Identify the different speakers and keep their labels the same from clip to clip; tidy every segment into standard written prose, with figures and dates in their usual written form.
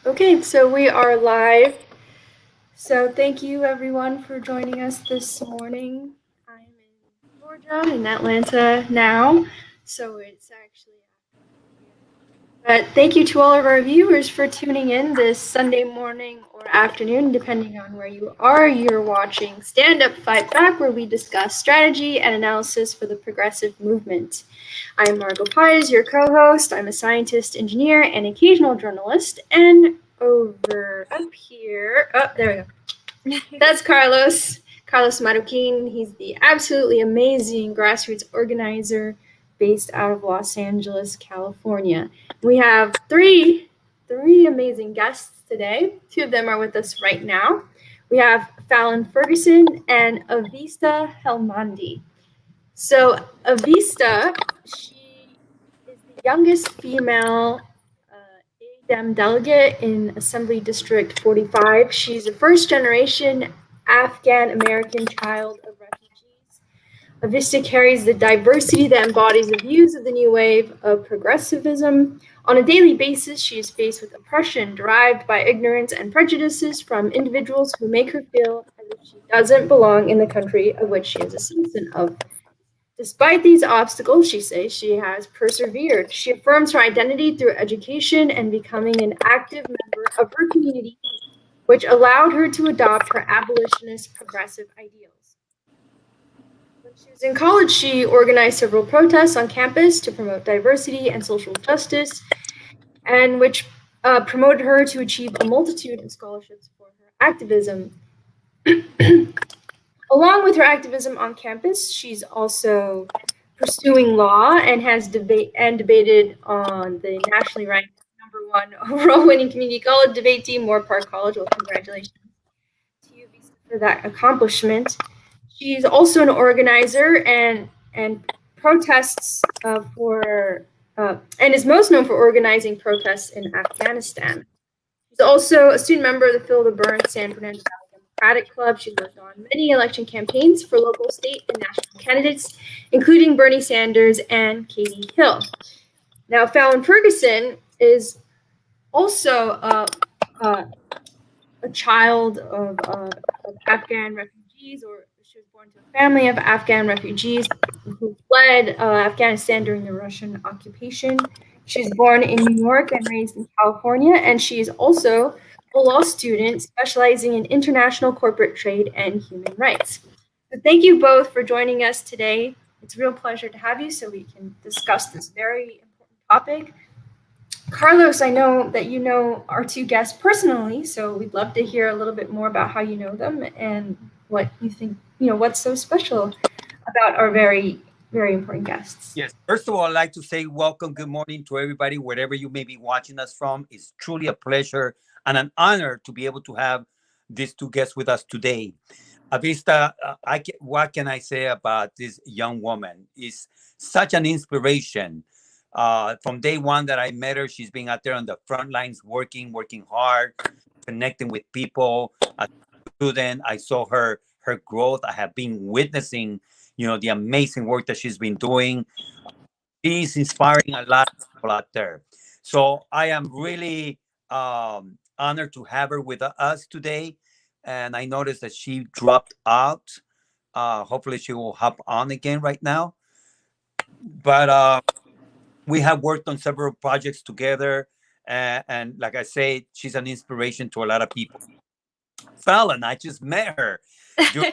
Speaker 1: Okay, so we are live. So thank you everyone for joining us this morning. I'm in Georgia, in Atlanta now, so it's actually but thank you to all of our viewers for tuning in this Sunday morning or afternoon, depending on where you are. You're watching Stand Up Fight Back, where we discuss strategy and analysis for the progressive movement. I'm Margot Pies, your co host. I'm a scientist, engineer, and occasional journalist. And over up here, oh, there we go. That's Carlos. Carlos Marroquin. He's the absolutely amazing grassroots organizer based out of Los Angeles, California. We have three amazing guests today. Two of them are with us right now. We have Fallon Ferguson and Aveista Helmandi. So Aveista, she is the youngest female ADEM delegate in Assembly District 45. She's a first generation Afghan American child of refugees. Avista carries the diversity that embodies the views of the new wave of progressivism. On a daily basis, she is faced with oppression derived by ignorance and prejudices from individuals who make her feel as if she doesn't belong in the country of which she is a citizen of. Despite these obstacles, she says she has persevered. She affirms her identity through education and becoming an active member of her community, which allowed her to adopt her abolitionist progressive ideals. When she was in college, she organized several protests on campus to promote diversity and social justice, and which promoted her to achieve a multitude of scholarships for her activism. Along with her activism on campus, she's also pursuing law and has debated on the nationally ranked number one overall winning community college debate team, Moore Park College. Well, congratulations to you, Visa, for that accomplishment. She's also an organizer and protests and is most known for organizing protests in Afghanistan. She's also a student member of the Phil the Burn San Fernando Valley Democratic Club. She's worked on many election campaigns for local, state, and national candidates, including Bernie Sanders and Katie Hill. Now, Fallon Ferguson is also a child of Afghan refugees, or she was born to a family of Afghan refugees who fled Afghanistan during the Russian occupation. She was born in New York and raised in California, and she is also a law student specializing in international corporate trade and human rights. So thank you both for joining us today. It's a real pleasure to have you so we can discuss this very important topic. Carlos, I know that you know our two guests personally, so we'd love to hear a little bit more about how you know them and what you think, what's so special about our very, very important guests.
Speaker 2: Yes. First of all, I'd like to say welcome, good morning to everybody, wherever you may be watching us from. It's truly a pleasure and an honor to be able to have these two guests with us today. Avista, what can I say about this young woman? Is such an inspiration. From day one that I met her, she's been out there on the front lines, working hard, connecting with people. As a student, I saw her growth. I have been witnessing, the amazing work that she's been doing. She's inspiring a lot of people out there. So I am really honored to have her with us today. And I noticed that she dropped out. Hopefully, she will hop on again right now. But we have worked on several projects together. And like I say, she's an inspiration to a lot of people. Fallon, I just met her during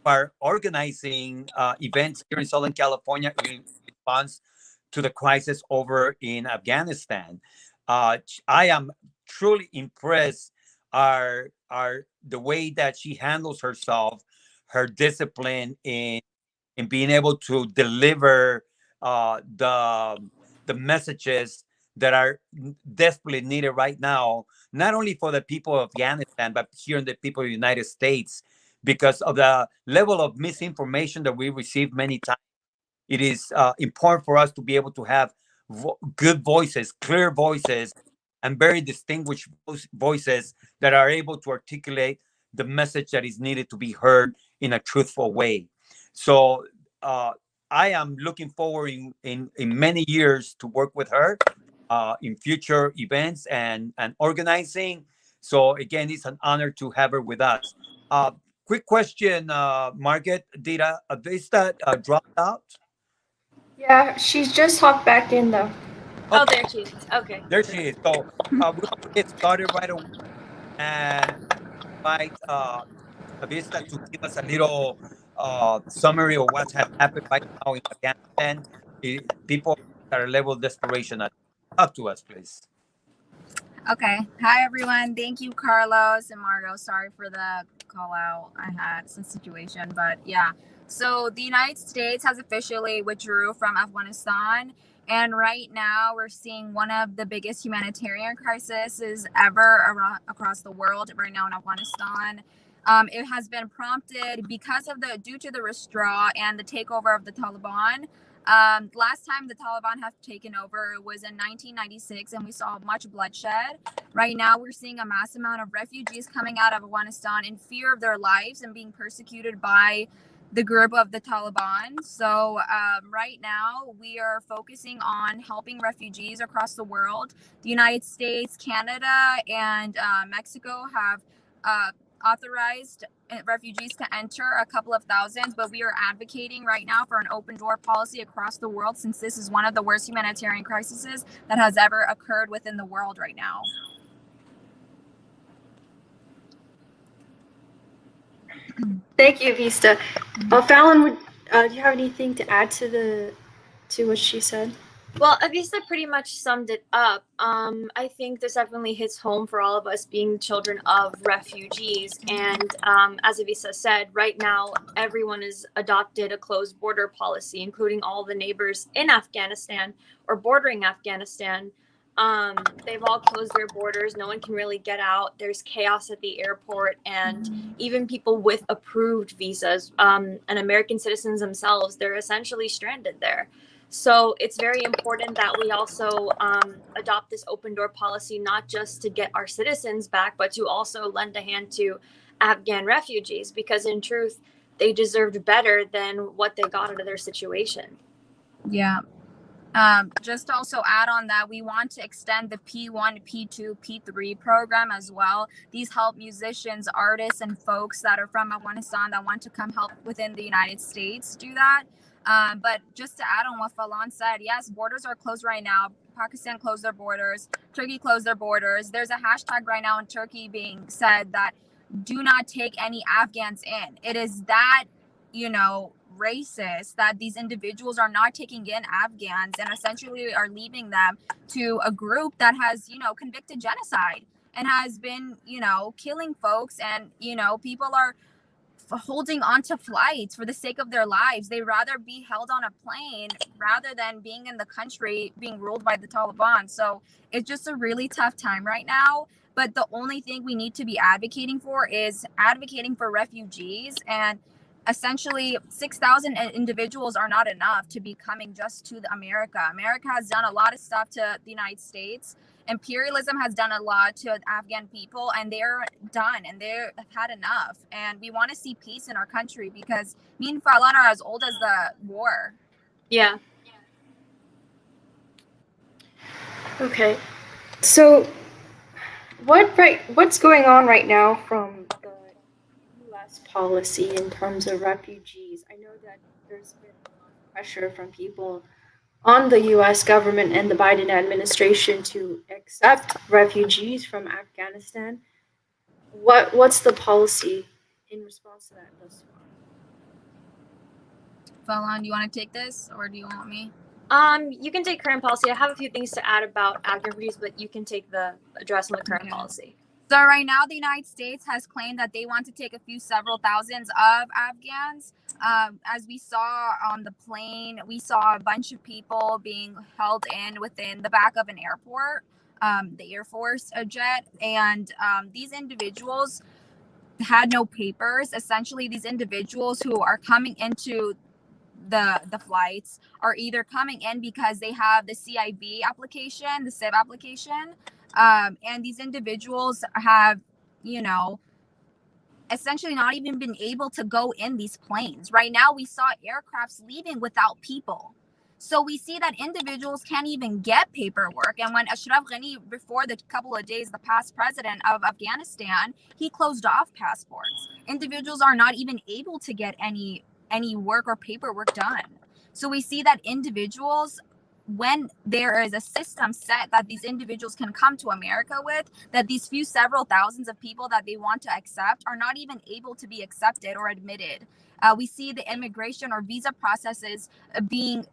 Speaker 2: our organizing events here in Southern California in response to the crisis over in Afghanistan. I am truly impressed the way that she handles herself, her discipline in being able to deliver the messages that are desperately needed right now, not only for the people of Afghanistan, but here in the people of the United States, because of the level of misinformation that we receive many times. It is important for us to be able to have good voices, clear voices, and very distinguished voices that are able to articulate the message that is needed to be heard in a truthful way. So I am looking forward in many years to work with her. in future events and organizing. So again, it's an honor to have her with us. Uh, Quick question, Margaret, did Avista dropped out?
Speaker 1: Yeah, she's just hopped back in though.
Speaker 3: Oh,
Speaker 2: Okay,
Speaker 3: there she is. Okay.
Speaker 2: there she is. So we're going to get started right away and invite Avista to give us a little summary of what has happened right now in Afghanistan. People are at a level of desperation. Talk to us, please.
Speaker 4: Okay. Hi, everyone. Thank you, Carlos and Margo. Sorry for the call out. I had some situation, but yeah. So the United States has officially withdrew from Afghanistan. And right now we're seeing one of the biggest humanitarian crises ever across the world right now in Afghanistan. It has been prompted due to the withdrawal and the takeover of the Taliban. Last time the Taliban have taken over was in 1996, and we saw much bloodshed. Right now, we're seeing a mass amount of refugees coming out of Afghanistan in fear of their lives and being persecuted by the group of the Taliban. So right now, we are focusing on helping refugees across the world. The United States, Canada, and Mexico have authorized refugees to enter a couple of thousands, but we are advocating right now for an open door policy across the world, since this is one of the worst humanitarian crises that has ever occurred within the world right now.
Speaker 1: Thank you, Vista. Fallon, do you have anything to add to what she said?
Speaker 3: Well, Avista pretty much summed it up. I think this definitely hits home for all of us being children of refugees. And as Avista said, right now, everyone has adopted a closed border policy, including all the neighbors in Afghanistan or bordering Afghanistan. They've all closed their borders. No one can really get out. There's chaos at the airport, and even people with approved visas and American citizens themselves, they're essentially stranded there. So it's very important that we also adopt this open door policy, not just to get our citizens back, but to also lend a hand to Afghan refugees, because in truth, they deserved better than what they got out of their situation.
Speaker 4: Yeah. Just to also add on that, we want to extend the P1, P2, P3 program as well. These help musicians, artists, and folks that are from Afghanistan that want to come help within the United States do that. But just to add on what Fallon said, yes, borders are closed right now. Pakistan closed their borders. Turkey closed their borders. There's a hashtag right now in Turkey being said that do not take any Afghans in. It is that, racist that these individuals are not taking in Afghans and essentially are leaving them to a group that has, convicted genocide and has been, killing folks. And, people are holding onto flights for the sake of their lives. They rather be held on a plane rather than being in the country being ruled by the Taliban. So it's just a really tough time right now. But the only thing we need to be advocating for is advocating for refugees. And essentially 6,000 individuals are not enough to be coming just to America. America has done a lot of stuff to the United States. Imperialism has done a lot to Afghan people, and they're done and they've had enough. And we want to see peace in our country, because me and Fallon are as old as the war.
Speaker 3: Yeah.
Speaker 1: Okay. So what's going on right now from the US policy in terms of refugees? I know that there's been a lot of pressure from people on the US government and the Biden administration to accept refugees from Afghanistan. What's the policy in response to that thus far?
Speaker 4: Fallon, do you want to take this or do you want me?
Speaker 3: You can take current policy. I have a few things to add about Afghan refugees, but you can take the address on the current policy.
Speaker 4: So right now, the United States has claimed that they want to take several thousands of Afghans. As we saw on the plane, we saw a bunch of people being held in within the back of an airport, the Air Force jet. And these individuals had no papers. Essentially, these individuals who are coming into the flights are either coming in because they have the CIV application, the CIV application, and these individuals have, essentially not even been able to go in these planes. Right now, we saw aircrafts leaving without people. So we see that individuals can't even get paperwork. And when Ashraf Ghani, before the couple of days, the past president of Afghanistan, he closed off passports. Individuals are not even able to get any work or paperwork done. So we see that individuals, when there is a system set that these individuals can come to America with, that these few several thousands of people that they want to accept are not even able to be accepted or admitted. We see the immigration or visa processes being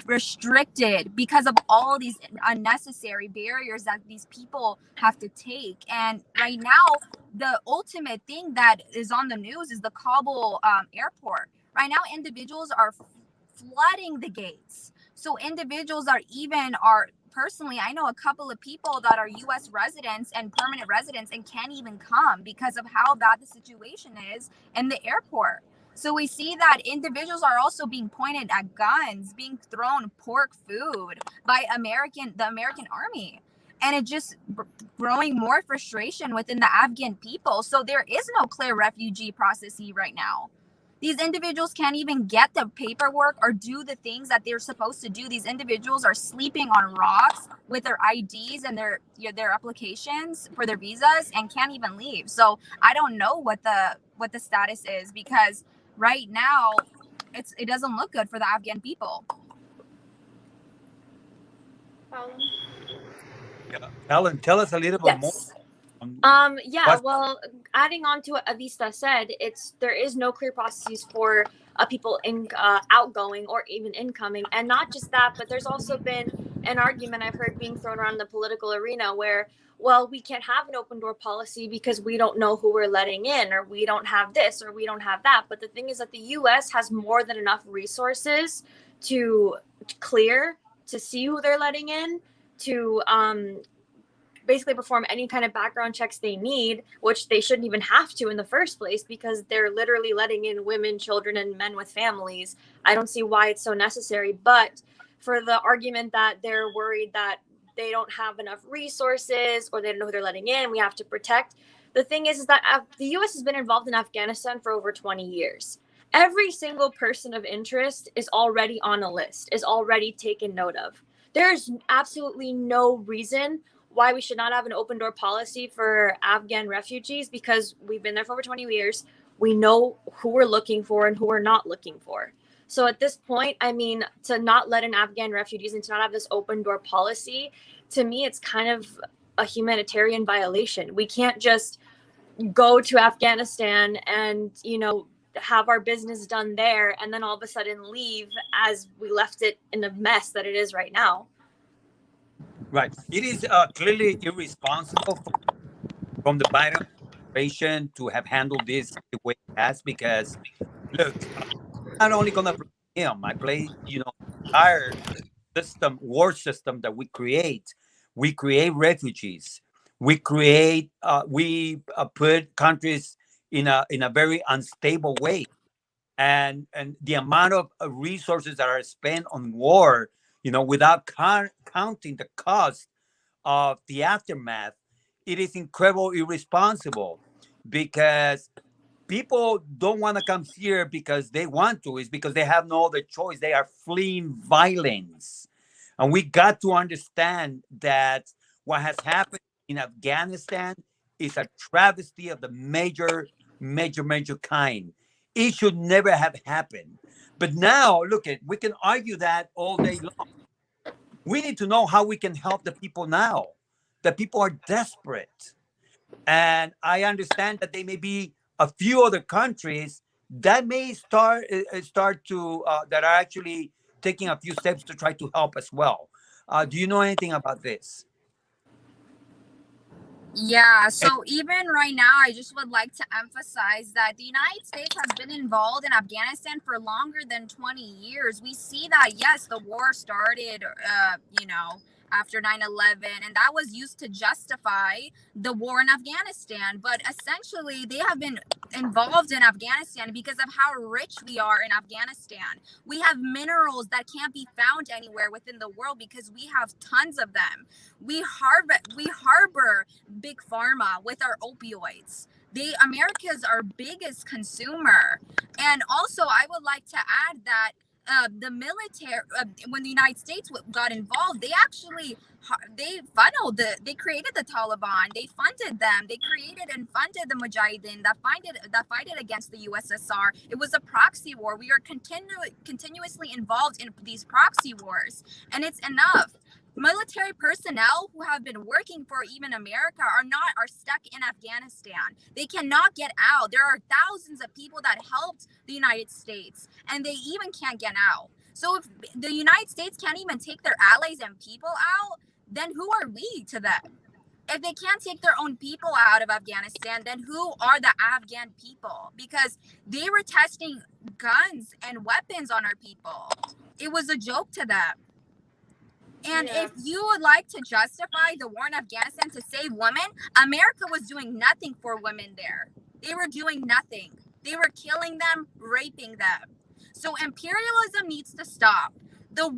Speaker 4: restricted because of all these unnecessary barriers that these people have to take. And right now, the ultimate thing that is on the news is the Kabul airport. Right now, individuals are flooding the gates. So individuals are personally, I know a couple of people that are U.S. residents and permanent residents and can't even come because of how bad the situation is in the airport. So we see that individuals are also being pointed at guns, being thrown pork food by the American army. And it just growing more frustration within the Afghan people. So there is no clear refugee process right now. These individuals can't even get the paperwork or do the things that they're supposed to do. These individuals are sleeping on rocks with their IDs and their applications for their visas and can't even leave. So I don't know what the status is, because right now it doesn't look good for the Afghan people.
Speaker 2: Fallon, tell us a little bit more.
Speaker 3: Yes.
Speaker 2: What-
Speaker 3: Well, adding on to what Aveista said, there is no clear processes for people outgoing or even incoming. And not just that, but there's also been an argument I've heard being thrown around the political arena where, well, we can't have an open door policy because we don't know who we're letting in, or we don't have this, or we don't have that. But the thing is that the US has more than enough resources to clear, to see who they're letting in, to basically perform any kind of background checks they need, which they shouldn't even have to in the first place, because they're literally letting in women, children, and men with families. I don't see why it's so necessary. But for the argument that they're worried that they don't have enough resources or they don't know who they're letting in, we have to protect. The thing is that the U.S. has been involved in Afghanistan for over 20 years. Every single person of interest is already on a list, is already taken note of. There's absolutely no reason why we should not have an open door policy for Afghan refugees, because we've been there for over 20 years. We know who we're looking for and who we're not looking for. So at this point, I mean, to not let in Afghan refugees and to not have this open door policy, to me, it's kind of a humanitarian violation. We can't just go to Afghanistan and, have our business done there and then all of a sudden leave as we left it in the mess that it is right now.
Speaker 2: Right. It is clearly irresponsible from the Biden administration to have handled this the way it has, because, look, I'm not only going to blame him. I blame, entire war system that we create. We create refugees. We put countries in a very unstable way. And the amount of resources that are spent on war, without counting the cost of the aftermath, it is incredibly irresponsible, because people don't want to come here because they want to. It's because they have no other choice. They are fleeing violence. And we got to understand that what has happened in Afghanistan is a travesty of the major kind. It should never have happened. But now, we can argue that all day long. We need to know how we can help the people now. The people are desperate. And I understand that there may be a few other countries that may start to that are actually taking a few steps to try to help as well. Do you know anything about this?
Speaker 4: Yeah, so even right now, I just would like to emphasize that the United States has been involved in Afghanistan for longer than 20 years. We see that, yes, the war started, after 9/11, and that was used to justify the war in Afghanistan. But essentially, they have been involved in Afghanistan because of how rich we are in Afghanistan. We have minerals that can't be found anywhere within the world because we have tons of them. We harbor big pharma with our opioids. America's our biggest consumer. And also, I would like to add that the military, when the United States got involved, they created the Taliban. They funded them. They created and funded the Mujahideen that fight against the USSR. It was a proxy war. We are continuously involved in these proxy wars, and it's enough. Military personnel who have been working for even America are stuck in Afghanistan. They cannot get out. There are thousands of people that helped the United States, and they even can't get out. So if the United States can't even take their allies and people out, then who are we to them? If they can't take their own people out of Afghanistan, then who are the Afghan people? Because they were testing guns and weapons on our people. It was a joke to them. And if you would like to justify the war in Afghanistan to save women, America was doing nothing for women there. They were doing nothing. They were killing them, raping them. So imperialism needs to stop. The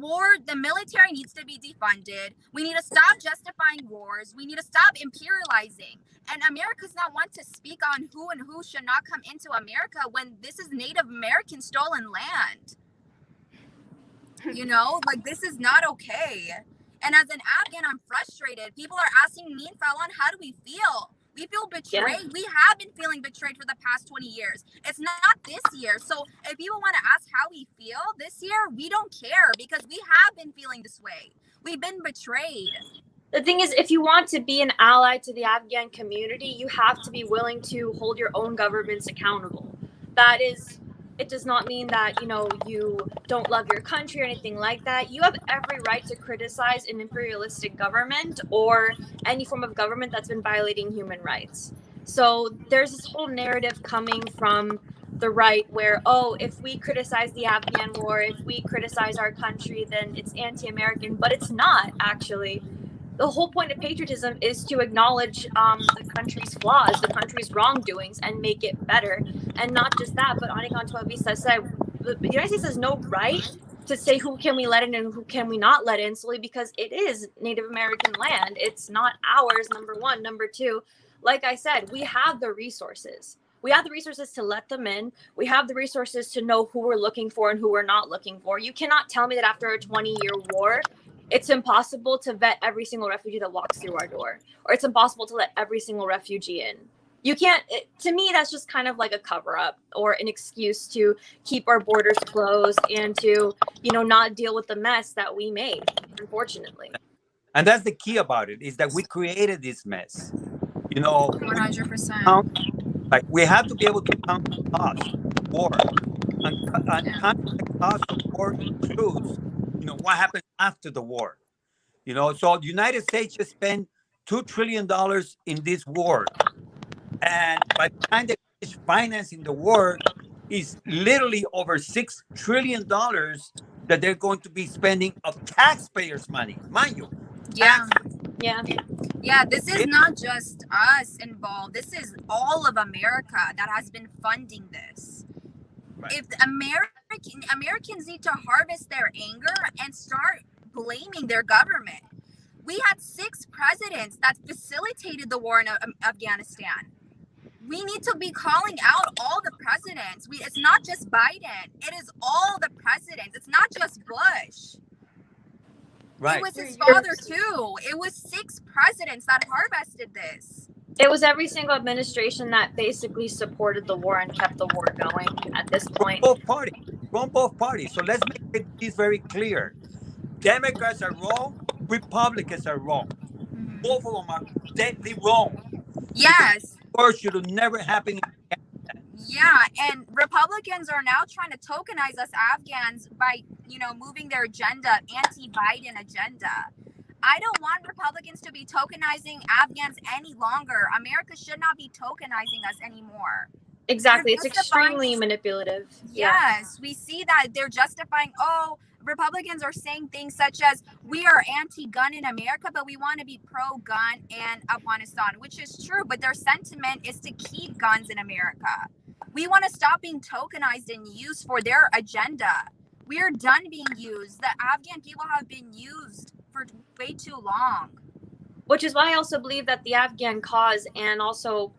Speaker 4: military needs to be defunded. We need to stop justifying wars. We need to stop imperializing. And America's not one to speak on who and who should not come into America when this is Native American stolen land. This is not okay. And as an Afghan, I'm frustrated. People are asking me and Fallon, how do we feel? We feel betrayed. Yeah. We have been feeling betrayed for the past 20 years. It's not this year. So if people want to ask how we feel this year, we don't care because we have been feeling this way. We've been betrayed.
Speaker 3: The thing is, if you want to be an ally to the Afghan community, you have to be willing to hold your own governments accountable. It does not mean that, you don't love your country or anything like that. You have every right to criticize an imperialistic government or any form of government that's been violating human rights. So there's this whole narrative coming from the right where, if we criticize the Afghan war, if we criticize our country, then it's anti-American. But it's not, actually. The whole point of patriotism is to acknowledge the country's flaws, the country's wrongdoings, and make it better. And not just that, but adding on to what Aveista said, the United States has no right to say who can we let in and who can we not let in, solely because it is Native American land. It's not ours, number one. Number two, like I said, we have the resources. We have the resources to let them in. We have the resources to know who we're looking for and who we're not looking for. You cannot tell me that after a 20-year war, it's impossible to vet every single refugee that walks through our door, or it's impossible to let every single refugee in. You can't, to me, that's just kind of like a cover up or an excuse to keep our borders closed and to, not deal with the mess that we made, unfortunately.
Speaker 2: And that's the key about it, is that we created this mess.
Speaker 4: 100%.
Speaker 2: Like, we have to be able to count the cost of war. And counting the cost of war includes what happened after the war. So the United States just spent $2 trillion in this war. And by the time they finish financing the war, is literally over $6 trillion that they're going to be spending of taxpayers' money, mind you.
Speaker 4: Yeah. This is not just us involved. This is all of America that has been funding this. Right. If the Americans need to harvest their anger and start blaming their government. We had 6 presidents that facilitated the war in Afghanistan. We need to be calling out all the presidents. It's not just Biden. It is all the presidents. It's not just Bush. Right. It was his father too. It was 6 presidents that harvested this.
Speaker 3: It was every single administration that basically supported the war and kept the war going at this point.
Speaker 2: From both parties. So let's make this very clear. Democrats are wrong. Republicans are wrong. Both of them are deadly wrong.
Speaker 4: Yes.
Speaker 2: War should have never happened.
Speaker 4: Yeah, and Republicans are now trying to tokenize us Afghans by, moving their agenda, anti-Biden agenda. I don't want Republicans to be tokenizing Afghans any longer. America should not be tokenizing us anymore.
Speaker 3: Exactly. It's extremely manipulative.
Speaker 4: Yes, we see that they're justifying, Republicans are saying things such as, we are anti-gun in America, but we want to be pro-gun in Afghanistan, which is true, but their sentiment is to keep guns in America. We want to stop being tokenized and used for their agenda. We are done being used. The Afghan people have been used for way too long.
Speaker 3: Which is why I also believe that the Afghan cause and also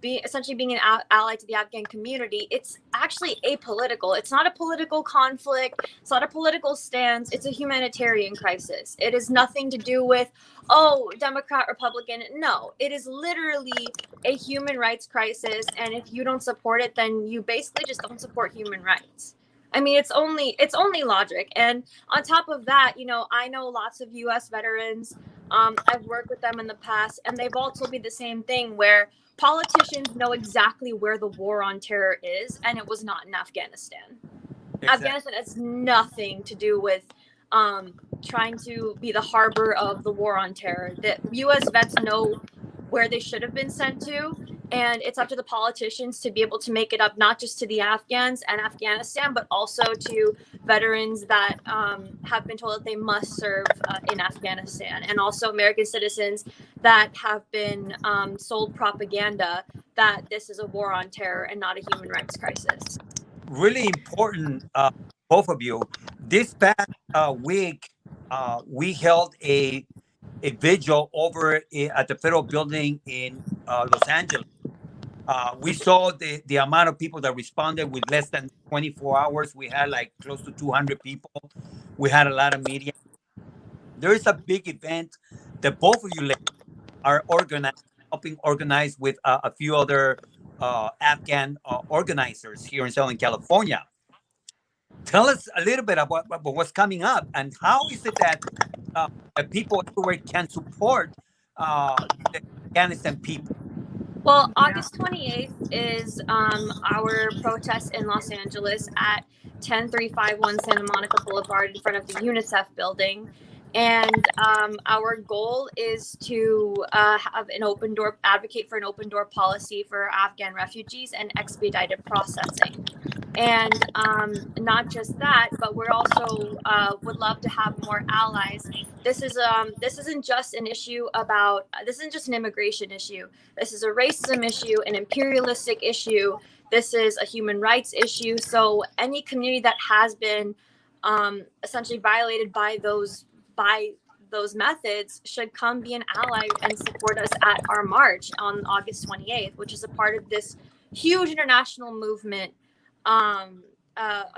Speaker 3: essentially being an ally to the Afghan community, it's actually apolitical. It's not a political conflict. It's not a political stance. It's a humanitarian crisis. It has nothing to do with, oh, Democrat, Republican. No, it is literally a human rights crisis. And if you don't support it, then you basically just don't support human rights. I mean, it's only logic. And on top of that, you know, I know lots of U.S. veterans. I've worked with them in the past, and they've all told me the same thing, where politicians know exactly where the war on terror is, and it was not in Afghanistan. Exactly. Afghanistan has nothing to do with trying to be the harbor of the war on terror. The U.S. vets know where they should have been sent to, and it's up to the politicians to be able to make it up, not just to the Afghans and Afghanistan, but also to veterans that have been told that they must serve in Afghanistan, and also American citizens that have been sold propaganda that this is a war on terror and not a human rights crisis.
Speaker 2: Really important, both of you. This past week, we held a vigil over at the federal building in Los Angeles. We saw the amount of people that responded with less than 24 hours. We had like close to 200 people. We had a lot of media. There is a big event that both of you are helping organize with a few other Afghan organizers here in Southern California. Tell us a little bit about what's coming up, and how is it that people everywhere can support the Afghanistan people?
Speaker 3: Well, August 28th is our protest in Los Angeles at 10351 Santa Monica Boulevard in front of the UNICEF building. And our goal is to have an open door, advocate for an open door policy for Afghan refugees and expedited processing. And not just that, but we're also would love to have more allies. This isn't just an issue about, this isn't just an immigration issue. This is a racism issue, an imperialistic issue. This is a human rights issue. So any community that has been essentially violated by those methods should come be an ally and support us at our march on August 28th, which is a part of this huge international movement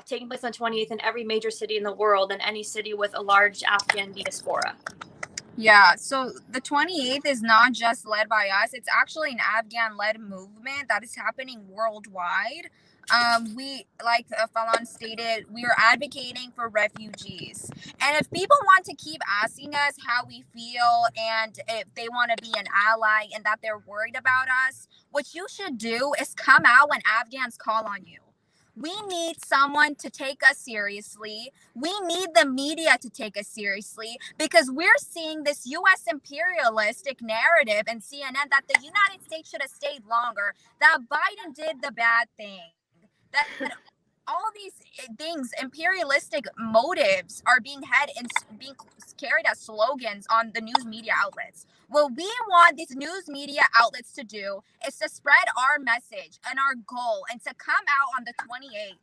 Speaker 3: taking place on 28th in every major city in the world and any city with a large Afghan diaspora.
Speaker 4: Yeah, so the 28th is not just led by us. It's actually an Afghan-led movement that is happening worldwide. We, like Fallon stated, we are advocating for refugees. And if people want to keep asking us how we feel and if they want to be an ally and that they're worried about us, what you should do is come out when Afghans call on you. We need someone to take us seriously. We need the media to take us seriously, because we're seeing this U.S. imperialistic narrative in CNN that the United States should have stayed longer, that Biden did the bad thing, that all these things, imperialistic motives, are being being carried as slogans on the news media outlets. What we want these news media outlets to do is to spread our message and our goal and to come out on the 28th.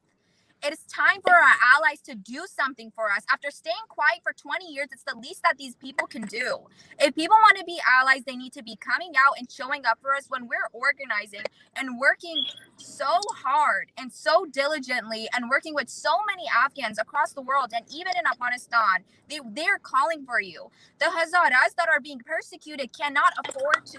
Speaker 4: It is time for our allies to do something for us. After staying quiet for 20 years, it's the least that these people can do. If people want to be allies, they need to be coming out and showing up for us when we're organizing and working so hard and so diligently and working with so many Afghans across the world and even in Afghanistan. They're calling for you. The Hazaras that are being persecuted cannot afford to.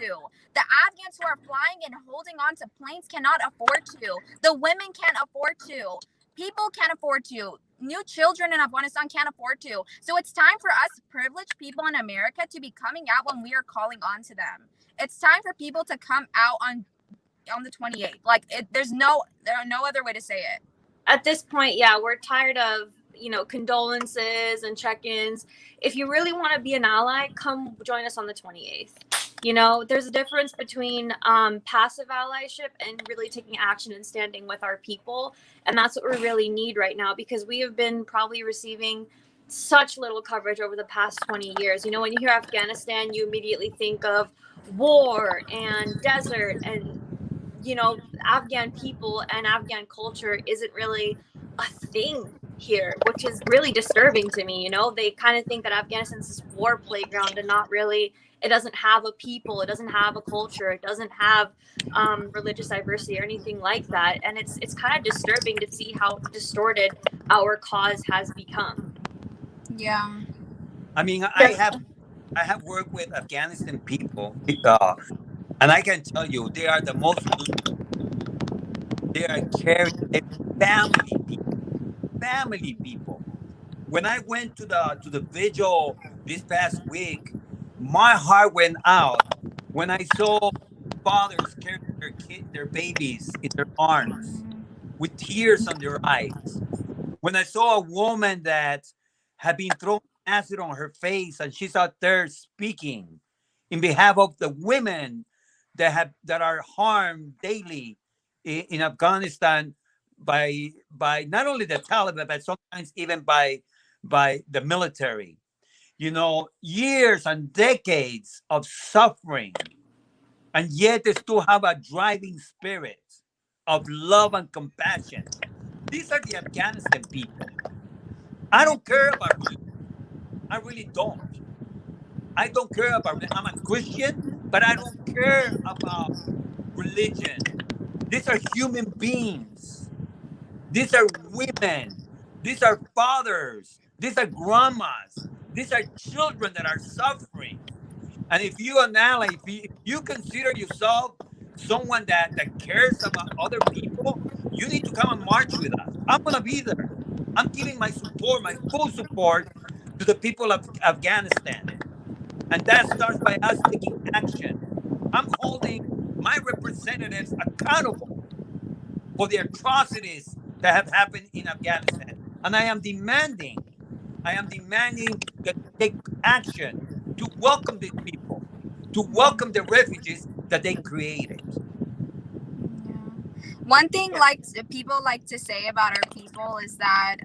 Speaker 4: The Afghans who are flying and holding on to planes cannot afford to. The women can't afford to. People can't afford to. New children in Afghanistan can't afford to. So it's time for us privileged people in America to be coming out when we are calling on to them. It's time for people to come out on the 28th. There are no other way to say it.
Speaker 3: At this point, yeah, we're tired of, condolences and check-ins. If you really want to be an ally, come join us on the 28th. There's a difference between passive allyship and really taking action and standing with our people. And that's what we really need right now, because we have been probably receiving such little coverage over the past 20 years. When you hear Afghanistan, you immediately think of war and desert, and, Afghan people and Afghan culture isn't really a thing here, which is really disturbing to me. They kind of think that Afghanistan's this war playground and not really It doesn't have a people, it doesn't have a culture, it doesn't have religious diversity or anything like that. And it's kind of disturbing to see how distorted our cause has become.
Speaker 4: Yeah.
Speaker 2: I mean,
Speaker 1: Yes.
Speaker 2: I have worked with Afghanistan people, and I can tell you they are the most they are caring, they family people. When I went to the vigil this past week, my heart went out when I saw fathers carrying their babies in their arms with tears on their eyes. When I saw a woman that had been thrown acid on her face and she's out there speaking in behalf of the women that are harmed daily in Afghanistan by not only the Taliban but sometimes even by the military. You know, years and decades of suffering, and yet they still have a driving spirit of love and compassion. These are the Afghanistan people. I don't care about religion. I really don't. I don't care about. I'm a Christian, but I don't care about religion. These are human beings. These are women. These are fathers. These are grandmas. These are children that are suffering. And if you analyze, if you consider yourself someone that cares about other people, you need to come and march with us. I'm gonna be there. I'm giving my support, my full support to the people of Afghanistan. And that starts by us taking action. I'm holding my representatives accountable for the atrocities that have happened in Afghanistan. And I am demanding that they take action to welcome these people, to welcome the refugees that they created.
Speaker 4: One thing people like to say about our people is that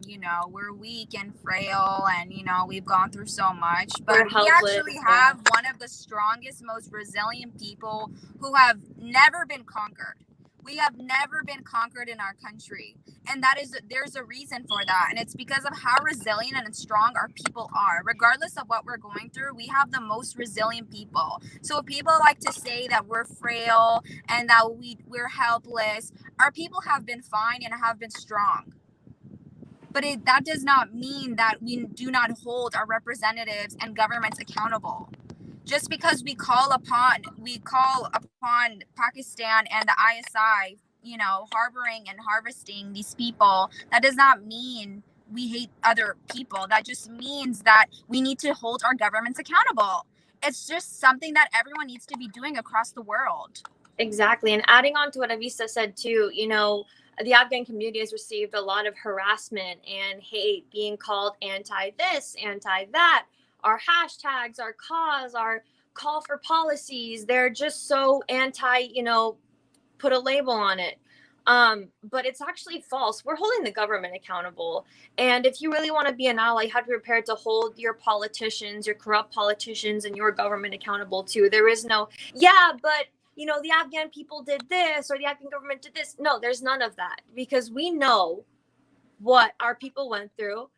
Speaker 4: you know, we're weak and frail, and you know, we've gone through so much, but we actually have one of the strongest, most resilient people who have never been conquered. We have never been conquered in our country, and there's a reason for that, and it's because of how resilient and strong our people are. Regardless of what we're going through, we have the most resilient people. So if people like to say that we're frail and that we're helpless, our people have been fine and have been strong. But that does not mean that we do not hold our representatives and governments accountable. Just because we call upon Pakistan and the ISI, you know, harboring and harvesting these people, that does not mean we hate other people. That just means that we need to hold our governments accountable. It's just something that everyone needs to be doing across the world.
Speaker 3: Exactly. And adding on to what Aveista said too, you know, the Afghan community has received a lot of harassment and hate, being called anti this, anti that. Our hashtags, our cause, our call for policies, they're just so anti, you know, put a label on it. But it's actually false. We're holding the government accountable. And if you really want to be an ally, you have to be prepared to hold your politicians, your corrupt politicians, and your government accountable too. There is no, yeah, but you know, the Afghan people did this or the Afghan government did this. No, there's none of that, because we know what our people went through.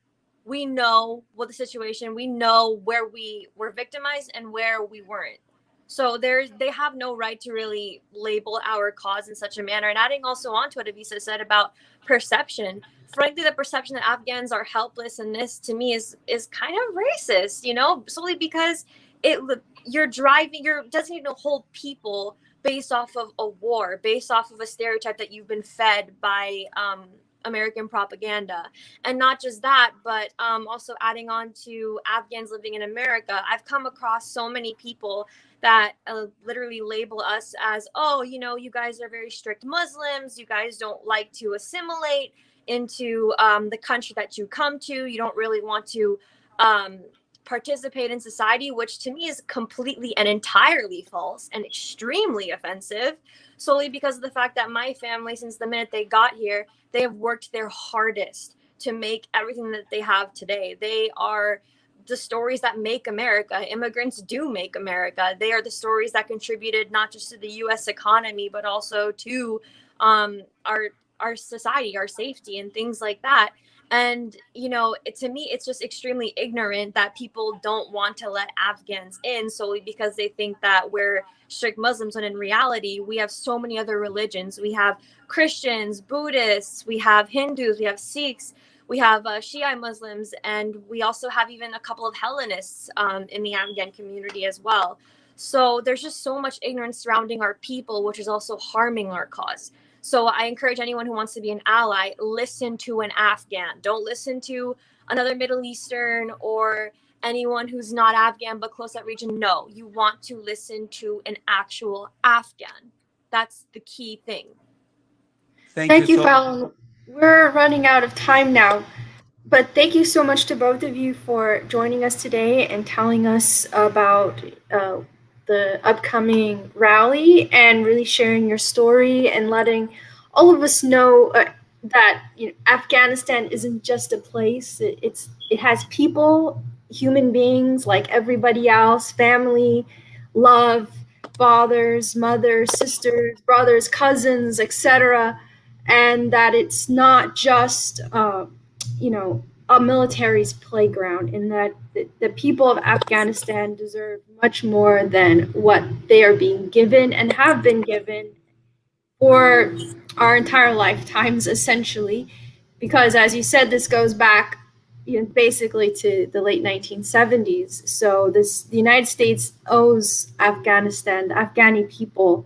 Speaker 3: We know what the situation, we know where we were victimized and where we weren't. So they have no right to really label our cause in such a manner. And adding also on to what Aveista said about perception, frankly, the perception that Afghans are helpless in this, to me, is kind of racist, you know, solely because you're designating a whole people based off of a war, based off of a stereotype that you've been fed by American propaganda. And not just that, but also adding on to Afghans living in America, I've come across so many people that literally label us as, oh, you know, you guys are very strict Muslims, you guys don't like to assimilate into the country that you come to, you don't really want to participate in society, which to me is completely and entirely false and extremely offensive, solely because of the fact that my family, since the minute they got here, they have worked their hardest to make everything that they have today. They are the stories that make America. Immigrants do make America. They are the stories that contributed not just to the U.S. economy, but also to our society, our safety, and things like that. And, you know, to me, it's just extremely ignorant that people don't want to let Afghans in solely because they think that we're strict Muslims, when in reality, we have so many other religions. We have Christians, Buddhists, we have Hindus, we have Sikhs, we have Shia Muslims, and we also have even a couple of Hellenists in the Afghan community as well. So there's just so much ignorance surrounding our people, which is also harming our cause. So I encourage anyone who wants to be an ally, listen to an Afghan. Don't listen to another Middle Eastern or anyone who's not Afghan but close that region. No, you want to listen to an actual Afghan. That's the key thing.
Speaker 1: Thank you, Fallon. We're running out of time now. But thank you so much to both of you for joining us today and telling us about the upcoming rally and really sharing your story and letting all of us know that Afghanistan isn't just a place. It has people, human beings like everybody else, family, love, fathers, mothers, sisters, brothers, cousins, etc., and that it's not just a military's playground, and that the people of Afghanistan deserve much more than what they are being given and have been given for our entire lifetimes, essentially. Because, as you said, this goes back basically to the late 1970s. So the United States owes Afghanistan, the Afghani people,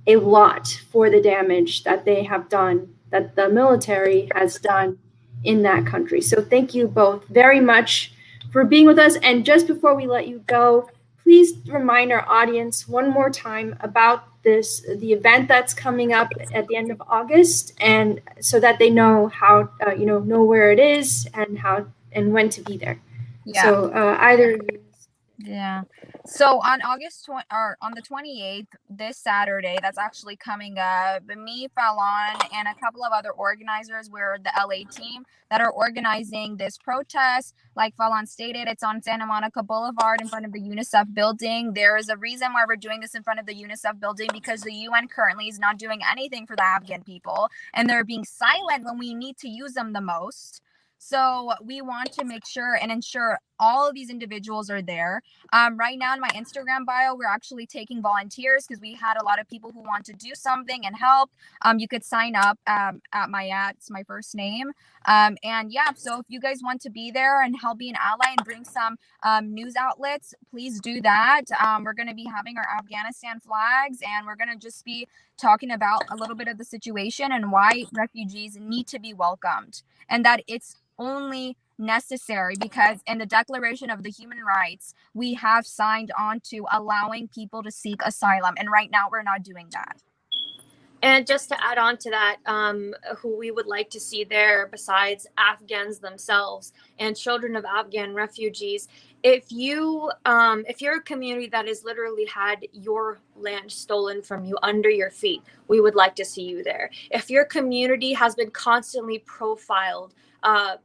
Speaker 1: a lot for the damage that they have done, that the military has done in that country. So thank you both very much for being with us. And just before we let you go, please remind our audience one more time about the event that's coming up at the end of August, and so that they know how, know where it is and how and when to be there. Yeah. So either of you.
Speaker 4: Yeah. So on August 20, or on the 28th, this Saturday, that's actually coming up, me, Fallon, and a couple of other organizers, we're the LA team that are organizing this protest. Like Fallon stated, it's on Santa Monica Boulevard in front of the UNICEF building. There is a reason why we're doing this in front of the UNICEF building, because the UN currently is not doing anything for the Afghan people, and they're being silent when we need to use them the most. So we want to make sure and ensure all of these individuals are there. Right now in my Instagram bio, we're actually taking volunteers because we had a lot of people who want to do something and help. You could sign up at it's my first name. And yeah, so if you guys want to be there and help be an ally and bring some news outlets, please do that. We're going to be having our Afghanistan flags, and we're going to just be talking about a little bit of the situation and why refugees need to be welcomed, and that it's only necessary because in the Declaration of the Human Rights, we have signed on to allowing people to seek asylum. And right now we're not doing that.
Speaker 3: And just to add on to that, who we would like to see there besides Afghans themselves and children of Afghan refugees, if you're a community that has literally had your land stolen from you under your feet, we would like to see you there. If your community has been constantly profiled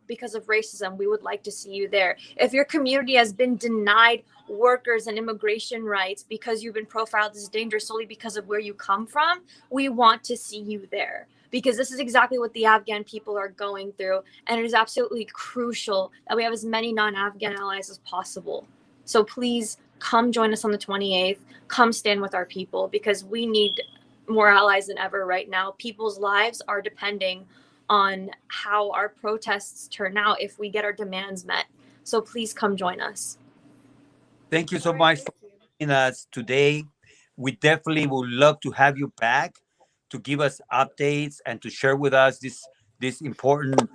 Speaker 3: because of racism, we would like to see you there. If your community has been denied workers and immigration rights because you've been profiled as dangerous solely because of where you come from, we want to see you there, because this is exactly what the Afghan people are going through, and it is absolutely crucial that we have as many non-Afghan allies as possible. So please come join us on the 28th. Come stand with our people, because we need more allies than ever right now. People's lives are depending on how our protests turn out if we get our demands met. So please come join us.
Speaker 2: Thank you so much for joining us today. We definitely would love to have you back to give us updates and to share with us these important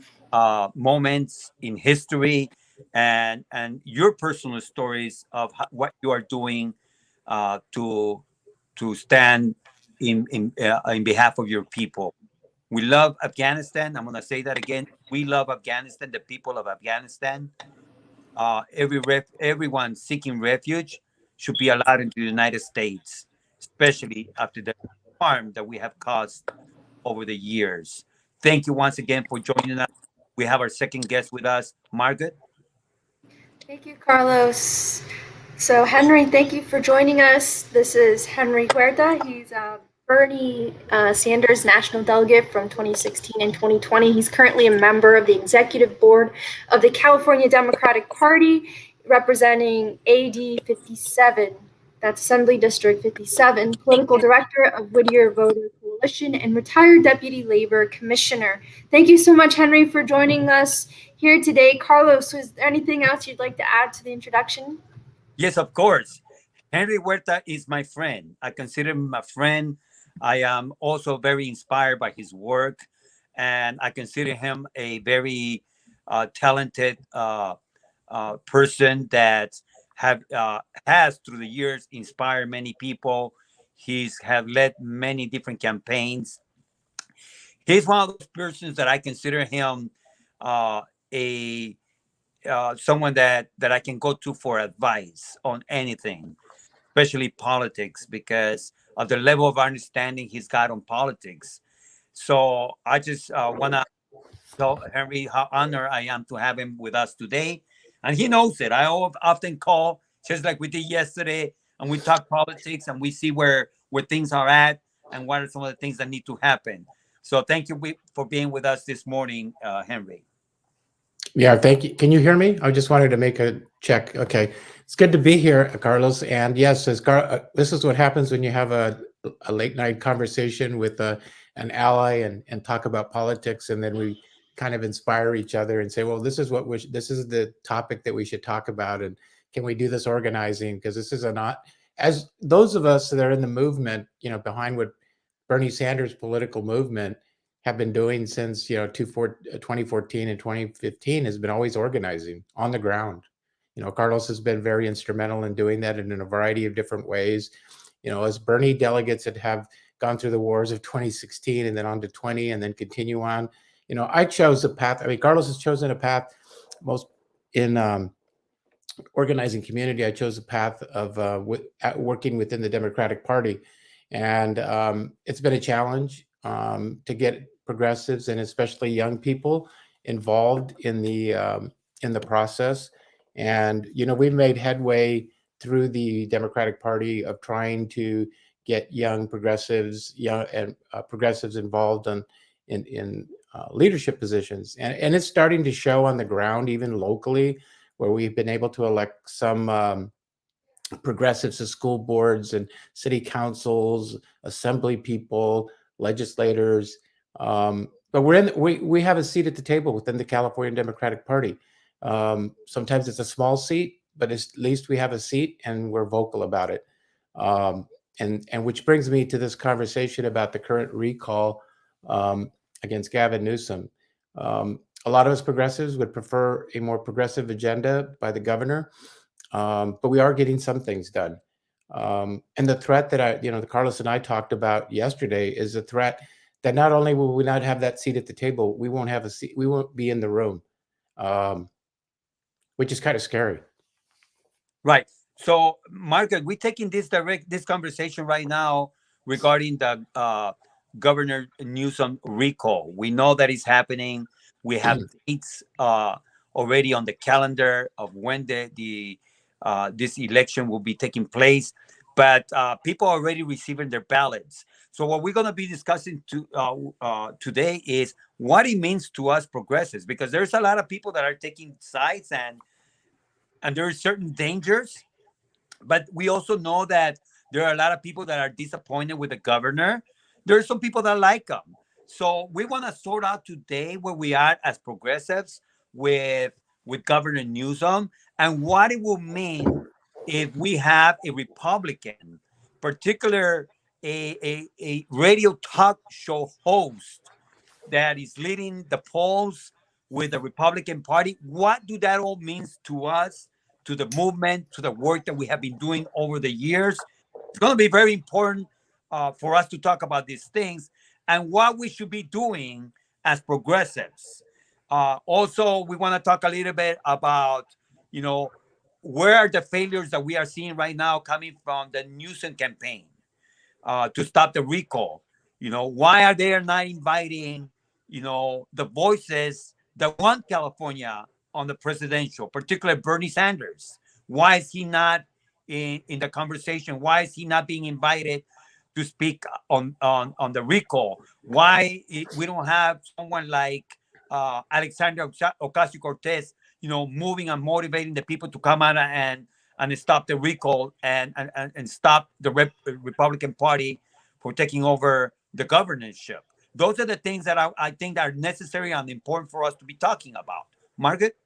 Speaker 2: moments in history and your personal stories of what you are doing to stand in behalf of your people. We love Afghanistan. I'm going to say that again. We love Afghanistan, the people of Afghanistan. Everyone seeking refuge should be allowed into the United States, especially after the harm that we have caused over the years. Thank you once again for joining us. We have our second guest with us, Margaret.
Speaker 1: Thank you, Carlos. So, Henry, thank you for joining us. This is Henry Heurta. He's Bernie Sanders, national delegate from 2016 and 2020. He's currently a member of the executive board of the California Democratic Party, representing AD 57. That's Assembly District 57, political director of Whittier Voter Coalition, and retired deputy labor commissioner. Thank you so much, Henry, for joining us here today. Carlos, is there anything else you'd like to add to the introduction?
Speaker 2: Yes, of course. Henry Huerta is my friend. I consider him a friend. I am also very inspired by his work, and I consider him a very talented person that have has through the years inspired many people. He's have led many different campaigns. He's one of those persons that I consider him a someone that I can go to for advice on anything, especially politics, because of the level of understanding he's got on politics. So I just want to tell Henry how honored I am to have him with us today. And he knows it. I often call, just like we did yesterday, and we talk politics and we see where things are at and what are some of the things that need to happen. So thank you for being with us this morning, Henry.
Speaker 5: Yeah, thank you. Can you hear me? I just wanted to make a check. Okay. It's good to be here, Carlos. And yes, this is what happens when you have a late night conversation with an ally and talk about politics, and then we kind of inspire each other and say, well, this is this is the topic that we should talk about, and can we do this organizing? Because this is not, as those of us that are in the movement, behind what Bernie Sanders' political movement have been doing since 2014 and 2015 has been always organizing on the ground. Carlos has been very instrumental in doing that in a variety of different ways. As Bernie delegates that have gone through the wars of 2016 and then on to 20 and then continue on. I chose a path. I mean, Carlos has chosen a path most in organizing community. I chose a path of working within the Democratic Party. And it's been a challenge to get progressives and especially young people involved in the process. And we've made headway through the Democratic Party of trying to get young progressives, progressives involved in leadership positions, and it's starting to show on the ground, even locally, where we've been able to elect some progressives to school boards and city councils, assembly people, legislators. But we have a seat at the table within the California Democratic Party. Sometimes it's a small seat, but at least we have a seat and we're vocal about it. And which brings me to this conversation about the current recall against Gavin Newsom. A lot of us progressives would prefer a more progressive agenda by the governor. But we are getting some things done. And the threat that Carlos and I talked about yesterday is a threat that not only will we not have that seat at the table, we won't have a seat, we won't be in the room, which is kind of scary.
Speaker 2: Right. So, Margaret, we're taking this conversation right now regarding the Governor Newsom recall. We know that is happening. We have dates already on the calendar of when this election will be taking place, but people are already receiving their ballots. So what we're going to be discussing today is what it means to us progressives, because there's a lot of people that are taking sides and there are certain dangers, but we also know that there are a lot of people that are disappointed with the governor. There are some people that like him. So we want to sort out today where we are as progressives with Governor Newsom and what it will mean if we have a Republican, particular a radio talk show host that is leading the polls with the Republican Party. What do that all means to us, to the movement, to the work that we have been doing over the years? It's going to be very important for us to talk about these things and what we should be doing as progressives. Also, we want to talk a little bit about, where are the failures that we are seeing right now coming from the Newsom campaign to stop the recall? Why are they not inviting, the voices that want California on the presidential, particularly Bernie Sanders? Why is he not in the conversation? Why is he not being invited to speak on the recall. Why we don't have someone like Alexandria Ocasio-Cortez, moving and motivating the people to come out and stop the recall and stop the Republican Party for taking over the governorship. Those are the things that I think are necessary and important for us to be talking about. Margaret?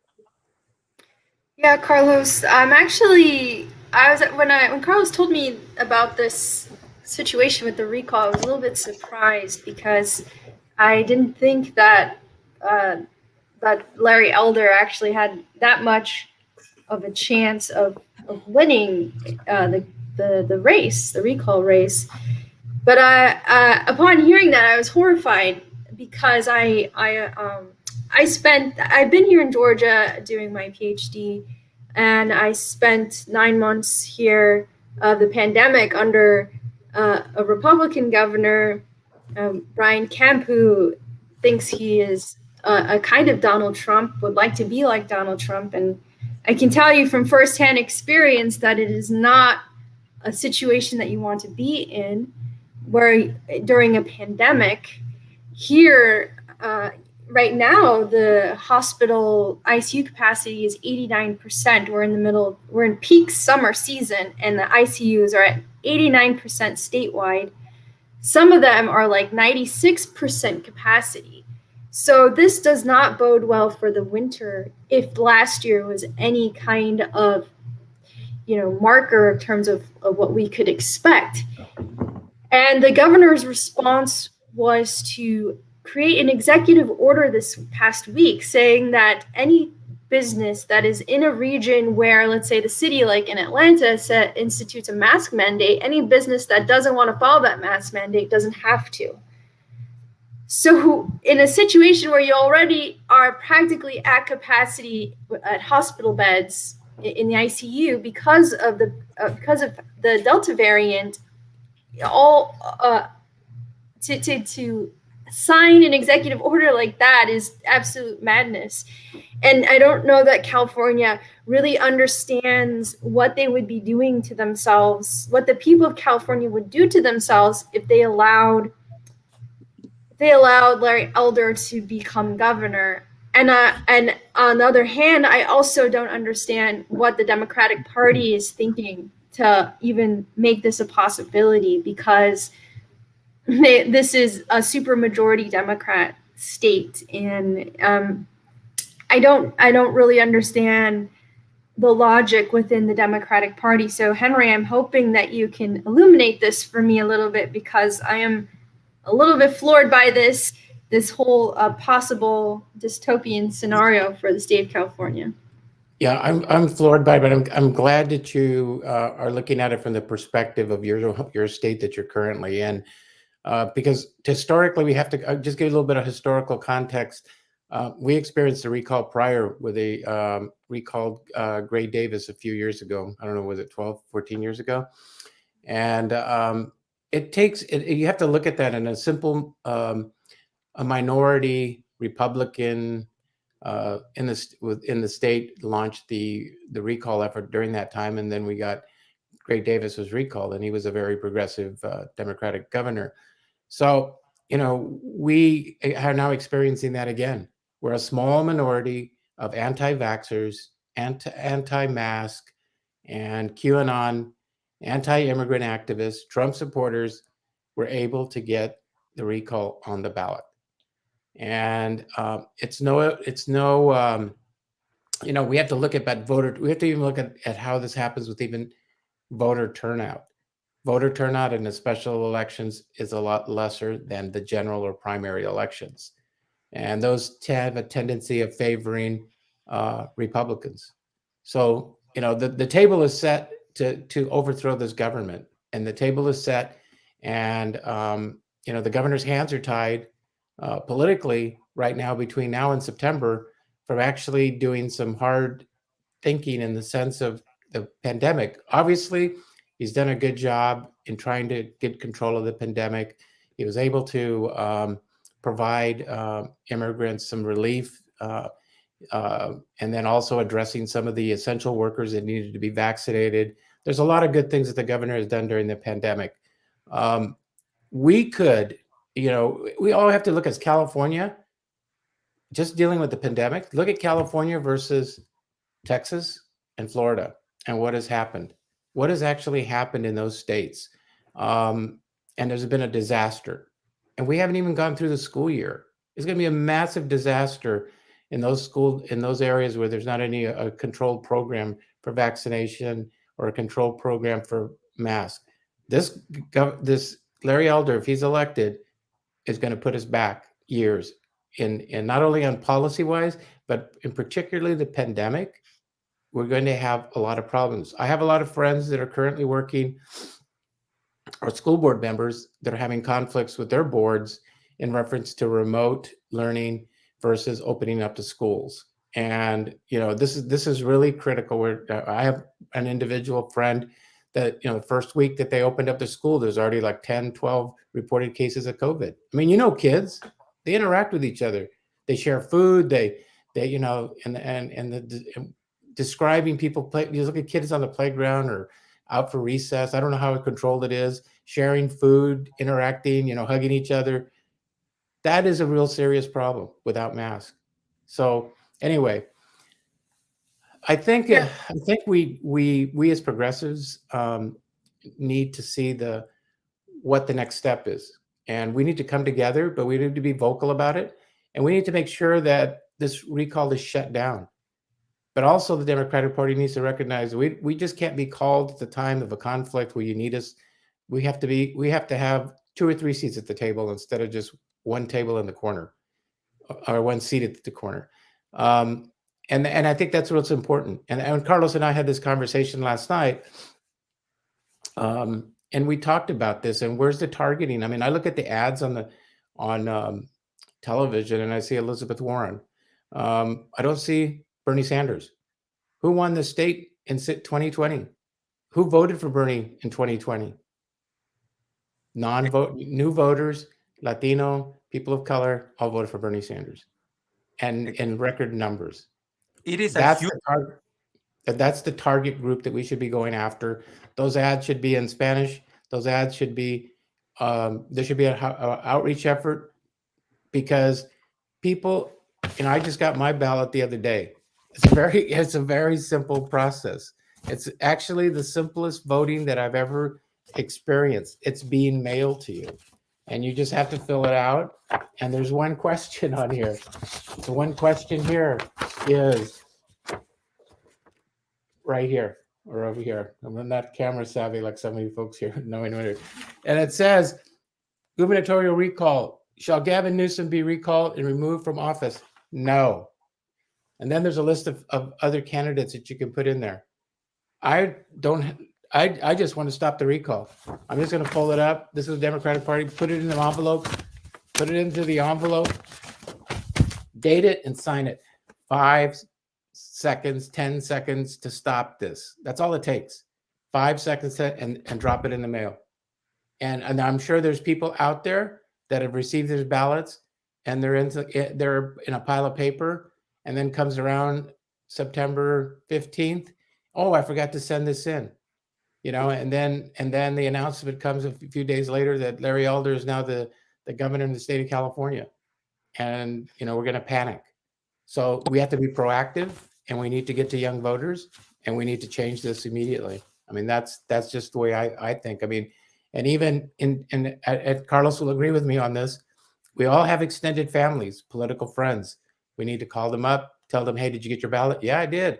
Speaker 1: Yeah, Carlos. I was when Carlos told me about this situation with the recall, I was a little bit surprised because I didn't think that that Larry Elder actually had that much of a chance of winning the race, the recall race. But upon hearing that, I was horrified because I've been here in Georgia doing my PhD, and I spent 9 months here of the pandemic under a Republican governor, Brian Kemp, who thinks he is a kind of Donald Trump, would like to be like Donald Trump. And I can tell you from firsthand experience that it is not a situation that you want to be in, where during a pandemic here, right now, the hospital ICU capacity is 89%. We're in peak summer season, and the ICUs are at 89% statewide. Some of them are like 96% capacity. So this does not bode well for the winter if last year was any kind of, marker in terms of what we could expect. And the governor's response was to create an executive order this past week saying that any business that is in a region where, let's say, the city, like in Atlanta, institutes a mask mandate, any business that doesn't want to follow that mask mandate doesn't have to. So in a situation where you already are practically at capacity at hospital beds in the ICU because of the Delta variant, to sign an executive order like that is absolute madness. And I don't know that California really understands what they would be doing to themselves, what the people of California would do to themselves if they allowed Larry Elder to become governor. And on the other hand, I also don't understand what the Democratic Party is thinking to even make this a possibility, because this is a supermajority Democrat state, and I don't really understand the logic within the Democratic Party. So Henry, I'm hoping that you can illuminate this for me a little bit, because I am a little bit floored by this whole possible dystopian scenario for the state of California.
Speaker 5: Yeah, I'm floored by it, but I'm glad that you are looking at it from the perspective of your state that you're currently in, because historically we have to just give a little bit of historical context. We experienced a recall prior with a recalled Gray Davis a few years ago. I don't know, was it 12, 14 years ago? And you have to look at that in a simple, a minority Republican in the state launched the recall effort during that time, and then we got Gray Davis was recalled, and he was a very progressive Democratic governor. So we are now experiencing that again. We're a small minority of anti-vaxxers, anti-mask, and QAnon, anti-immigrant activists, Trump supporters were able to get the recall on the ballot. And we have to look at we have to even look at how this happens with even voter turnout. Voter turnout in the special elections is a lot lesser than the general or primary elections. And those have a tendency of favoring Republicans. So, the table is set to overthrow this government, and the table is set, and, the governor's hands are tied politically right now between now and September from actually doing some hard thinking in the sense of the pandemic. Obviously, he's done a good job in trying to get control of the pandemic. He was able to provide immigrants some relief, and then also addressing some of the essential workers that needed to be vaccinated. There's a lot of good things that the governor has done during the pandemic. We could, we all have to look at California, just dealing with the pandemic. Look at California versus Texas and Florida and what has happened. What has actually happened in those states? And there's been a disaster. And we haven't even gone through the school year. It's going to be a massive disaster in those areas where there's not any a controlled program for vaccination or a controlled program for masks. This Larry Elder, if he's elected, is going to put us back years in not only on policy wise, but in particularly the pandemic. We're going to have a lot of problems. I have a lot of friends that are currently working, or school board members that are having conflicts with their boards in reference to remote learning versus opening up the schools. And this is really critical. I have an individual friend that the first week that they opened up the school, there's already like 10, 12 reported cases of COVID. I mean, kids, they interact with each other. They share food. They describing people play. You look at kids on the playground or out for recess. I don't know how controlled it is. Sharing food, interacting, hugging each other. That is a real serious problem without masks. So anyway, I think we as progressives need to see what the next step is, and we need to come together. But we need to be vocal about it, and we need to make sure that this recall is shut down. But also the Democratic Party needs to recognize we just can't be called at the time of a conflict where you need us. We have to have 2 or 3 seats at the table instead of just one table in the corner or one seat at the corner. And I think that's what's important. And Carlos and I had this conversation last night. And we talked about this and where's the targeting? I mean, I look at the ads on television and I see Elizabeth Warren. I don't see Bernie Sanders. Who won the state in 2020? Who voted for Bernie in 2020? New voters, Latino, people of color, all voted for Bernie Sanders, and in record numbers.
Speaker 2: It is
Speaker 5: that's the target group that we should be going after. Those ads should be in Spanish. Those ads should be there should be an outreach effort because people. I just got my ballot the other day. It's a very simple process. It's actually the simplest voting that I've ever experienced. It's being mailed to you, and you just have to fill it out. And there's one question on here. The one question here is right here or over here. I'm not camera savvy like some of you folks here. And it says, gubernatorial recall. Shall Gavin Newsom be recalled and removed from office? No. And then there's a list of other candidates that you can put in there. I just want to stop the recall. I'm just going to fold it up. This is the Democratic Party. Put it in the envelope. Put it into the envelope. Date it and sign it. 5 seconds, 10 seconds to stop this. That's all it takes. 5 seconds and drop it in the mail. And I'm sure there's people out there that have received their ballots and they're in a pile of paper, and then comes around September 15th. Oh, I forgot to send this in, and then the announcement comes a few days later that Larry Elder is now the governor in the state of California. And, we're going to panic. So we have to be proactive, and we need to get to young voters, and we need to change this immediately. I mean, that's just the way I think. I mean, and even Carlos will agree with me on this. We all have extended families, political friends. We need to call them up, tell them, hey, did you get your ballot? Yeah, I did.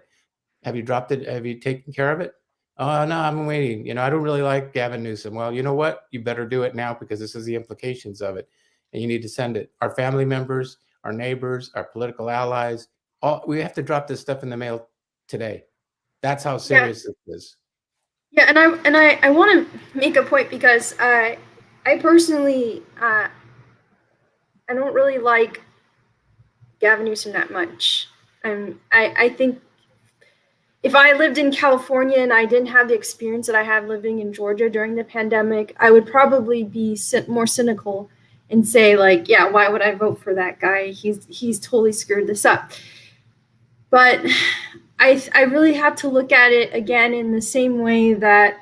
Speaker 5: Have you dropped it? Have you taken care of it? Oh, no, I'm waiting. I don't really like Gavin Newsom. Well, you know what? You better do it now because this is the implications of it. And you need to send it. Our family members, our neighbors, our political allies, we have to drop this stuff in the mail today. That's how serious this is.
Speaker 1: Yeah, and I want to make a point because I personally I don't really like Gavin Newsom that much. I think if I lived in California and I didn't have the experience that I had living in Georgia during the pandemic, I would probably be more cynical and say, like, yeah, why would I vote for that guy? He's totally screwed this up. But I really have to look at it again in the same way that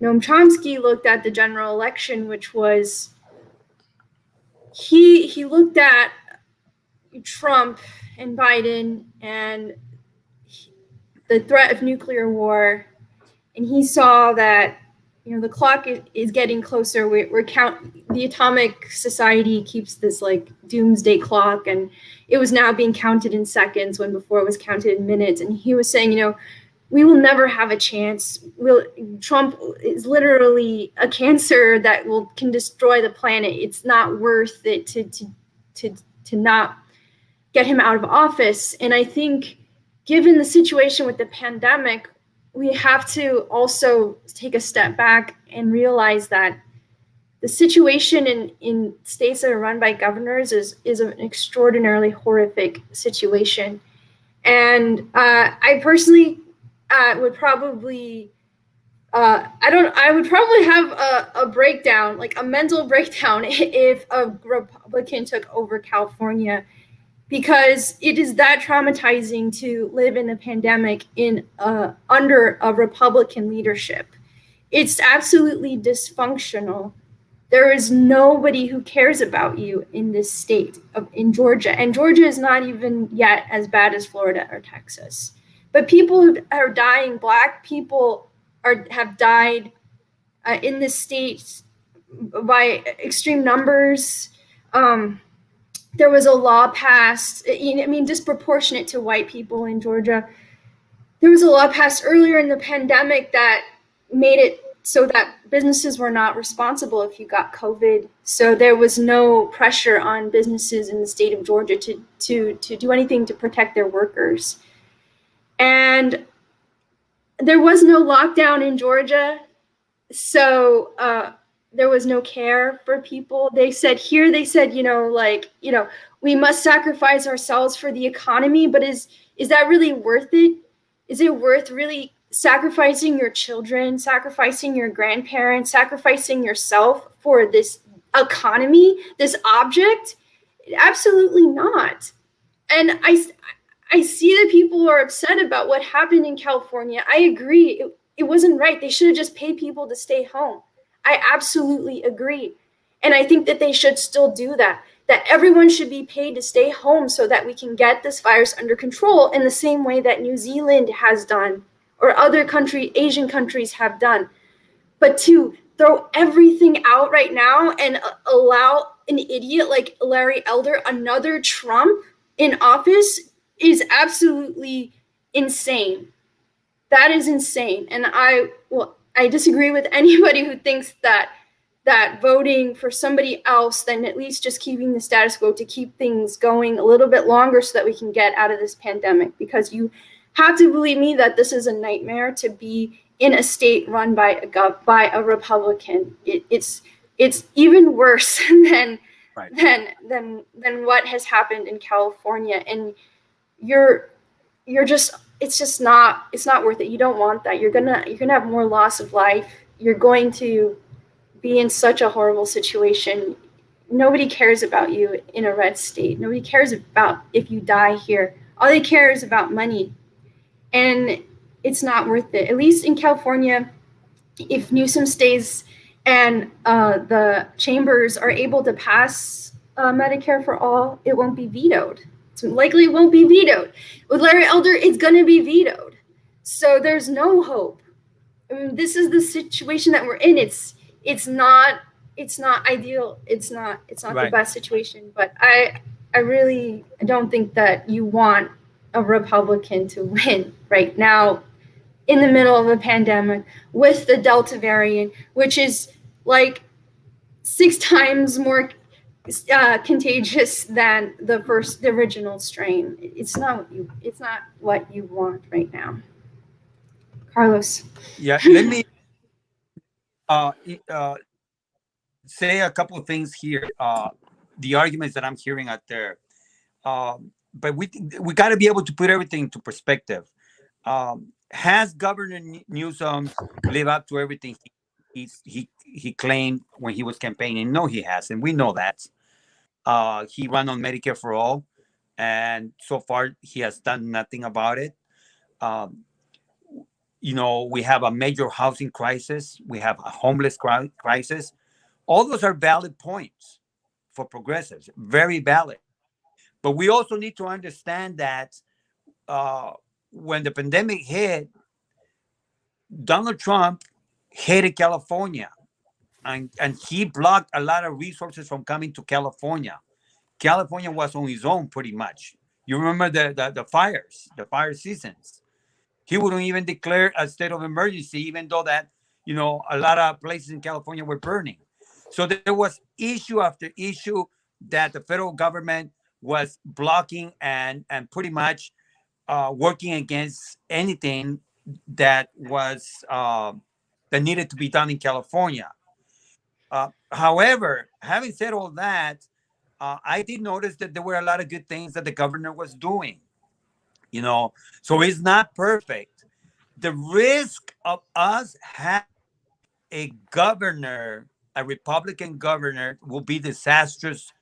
Speaker 1: Noam Chomsky looked at the general election, which was he looked at Trump and Biden and the threat of nuclear war, and he saw that the clock is getting closer. The atomic society keeps this like doomsday clock, and it was now being counted in seconds when before it was counted in minutes. And he was saying, we will never have a chance. Trump is literally a cancer that can destroy the planet. It's not worth it to not get him out of office. And I think, given the situation with the pandemic, we have to also take a step back and realize that the situation in states that are run by governors is an extraordinarily horrific situation. And I personally would probably I would probably have a breakdown, like a mental breakdown, if a Republican took over California, because it is that traumatizing to live in a pandemic under a Republican leadership. It's absolutely dysfunctional. There is nobody who cares about you in this state in Georgia. And Georgia is not even yet as bad as Florida or Texas. But people are dying. Black people have died in this state by extreme numbers. There was a law passed, disproportionate to white people in Georgia. There was a law passed earlier in the pandemic that made it so that businesses were not responsible if you got COVID. So there was no pressure on businesses in the state of Georgia to do anything to protect their workers. And there was no lockdown in Georgia. So there was no care for people. They said, we must sacrifice ourselves for the economy, but is that really worth it? Is it worth really sacrificing your children, sacrificing your grandparents, sacrificing yourself for this economy, this object? Absolutely not. And I see that people are upset about what happened in California. I agree. It wasn't right. They should have just paid people to stay home. I absolutely agree. And I think that they should still do that everyone should be paid to stay home so that we can get this virus under control in the same way that New Zealand has done or other Asian countries have done. But to throw everything out right now and allow an idiot like Larry Elder, another Trump, in office is absolutely insane. That is insane. And I disagree with anybody who thinks that voting for somebody else than at least just keeping the status quo to keep things going a little bit longer so that we can get out of this pandemic, because you have to believe me that this is a nightmare to be in a state run by a Republican. It's even worse than what has happened in California. And it's not worth it. You don't want that. You're gonna have more loss of life. You're going to be in such a horrible situation. Nobody cares about you in a red state. Nobody cares about if you die here. All they care is about money. And it's not worth it. At least in California, if Newsom stays and the chambers are able to pass Medicare for all, it won't be vetoed. It's likely it won't be vetoed. With Larry Elder, it's going to be vetoed. So there's no hope. I mean, this is the situation that we're in. It's not ideal. It's not
Speaker 2: Right.
Speaker 1: the best situation. But I really don't think that you want a Republican to win right now in the middle of a pandemic with the Delta variant, which is like 6 times more contagious than the original strain. It's not what you want right now. Carlos.
Speaker 2: Yeah, let me say a couple of things here. The arguments that I'm hearing out there, but we got to be able to put everything into perspective. Has Governor Newsom lived up to everything he claimed when he was campaigning? No, he hasn't. We know that. He ran on Medicare for all, and so far he has done nothing about it. We have a major housing crisis. We have a homeless crisis. All those are valid points for progressives, very valid. But we also need to understand that uh, when the pandemic hit, Donald Trump hated California, and he blocked a lot of resources from coming to California. California was on his own pretty much. You remember the fires, the fire seasons. He wouldn't even declare a state of emergency, even though that, a lot of places in California were burning. So there was issue after issue that the federal government was blocking and pretty much working against anything that was that needed to be done in California. However, having said all that, I did notice that there were a lot of good things that the governor was doing. You know, so it's not perfect. The risk of us having a governor, a Republican governor, will be disastrous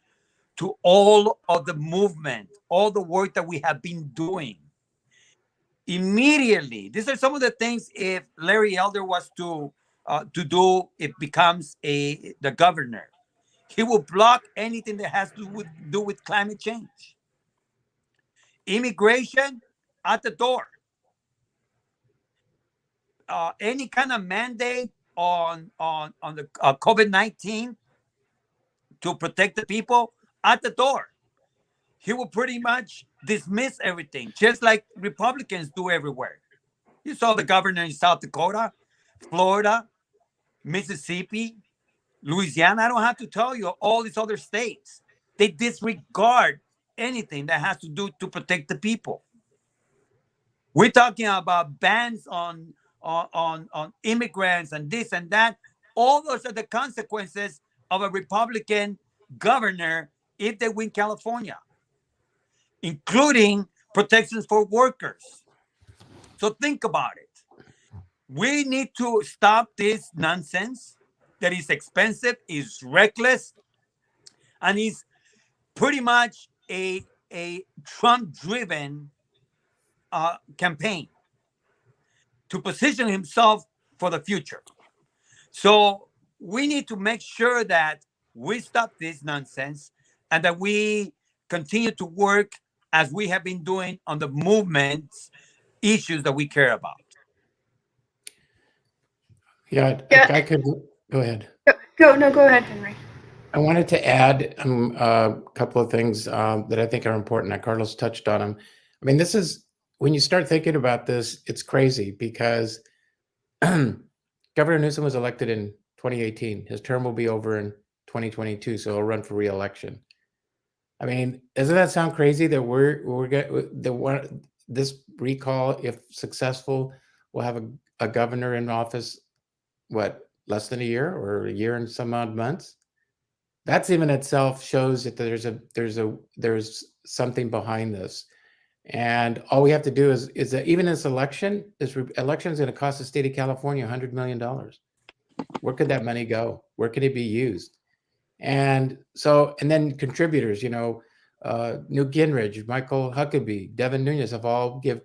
Speaker 2: to all of the movement, all the work that we have been doing. Immediately, these are some of the things. If Larry Elder was to do, it becomes the governor. He will block anything that has to do with climate change, immigration at the door, any kind of mandate on the COVID-19 to protect the people at the door. He will pretty much dismiss everything, just like Republicans do everywhere. You saw the governor in South Dakota, Florida, Mississippi, Louisiana. I don't have to tell you all these other states. They disregard anything that has to do to protect the people. We're talking about bans on immigrants and this and that. All those are the consequences of a Republican governor if they win California, including protections for workers. So think about it. We need to stop this nonsense that is expensive, is reckless, and is pretty much a Trump-driven campaign to position himself for the future. So we need to make sure that we stop this nonsense and that we continue to work as we have been doing on the movement's issues that we care about.
Speaker 5: Yeah, if I could go ahead.
Speaker 1: Go ahead, Henry.
Speaker 5: I wanted to add a couple of things that I think are important that Carlos touched on them. I mean, this is, when you start thinking about this, it's crazy because Governor Newsom was elected in 2018. His term will be over in 2022, so he'll run for re-election. I mean, doesn't that sound crazy that this recall, if successful, will have a governor in office, what, less than a year or a year and some odd months? That's even itself shows that there's something behind this. And all we have to do is that even this election is going to cost the state of California $100 million. Where could that money go? Where could it be used? And then contributors, Newt Gingrich, Michael Huckabee, Devin Nunes have all give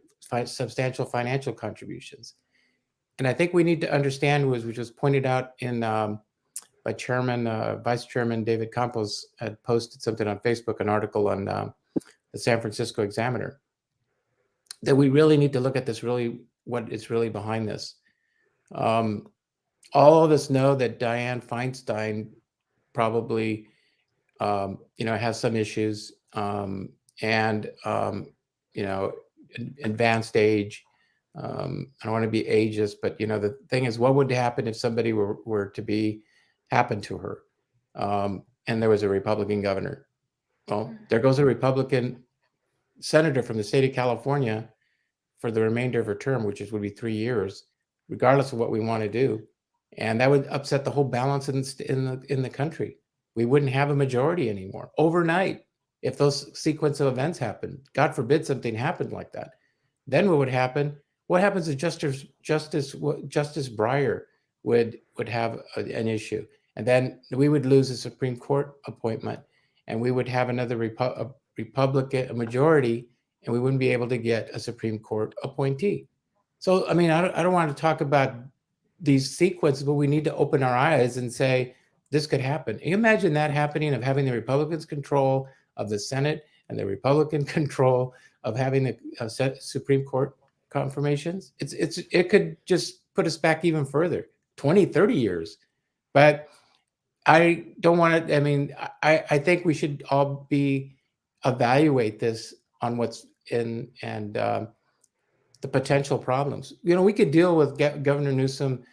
Speaker 5: substantial financial contributions. And I think we need to understand, which was pointed out by Vice Chairman David Campos had posted something on Facebook, an article on the San Francisco Examiner, that we really need to look at this, really what is really behind this. All of us know that Dianne Feinstein probably, has some issues and advanced age. I don't want to be ageist, but the thing is, what would happen if somebody were to happen to her, and there was a Republican governor? Well, there goes a Republican senator from the state of California for the remainder of her term, which would be 3 years, regardless of what we want to do, and that would upset the whole balance in the country. We wouldn't have a majority anymore overnight if those sequence of events happened. God forbid something happened like that. Then what would happen? What happens if Justice Breyer would have an issue, and then we would lose a Supreme Court appointment, and we would have another Republican majority, and we wouldn't be able to get a Supreme Court appointee. So, I mean, I don't want to talk about these sequences, but we need to open our eyes and say, this could happen. Can you imagine that happening, of having the Republicans control of the Senate and the Republican control of having the Supreme Court confirmations? It could just put us back even further, 20, 30 years. But I don't want to, I mean, I think we should all evaluate this on what's in, and the potential problems. You know, we could deal with Governor Newsom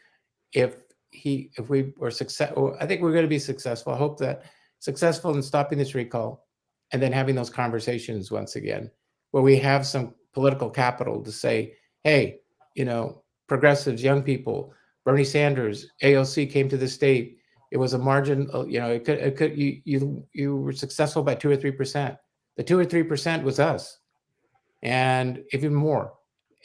Speaker 5: if we were successful. I think we're going to be successful. I hope that successful in stopping this recall, and then having those conversations once again, where we have some political capital to say, hey, you know, progressives, young people, Bernie Sanders, AOC came to the state. It was a margin, you know, you were successful by 2 or 3%. The 2 or 3% was us, and even more.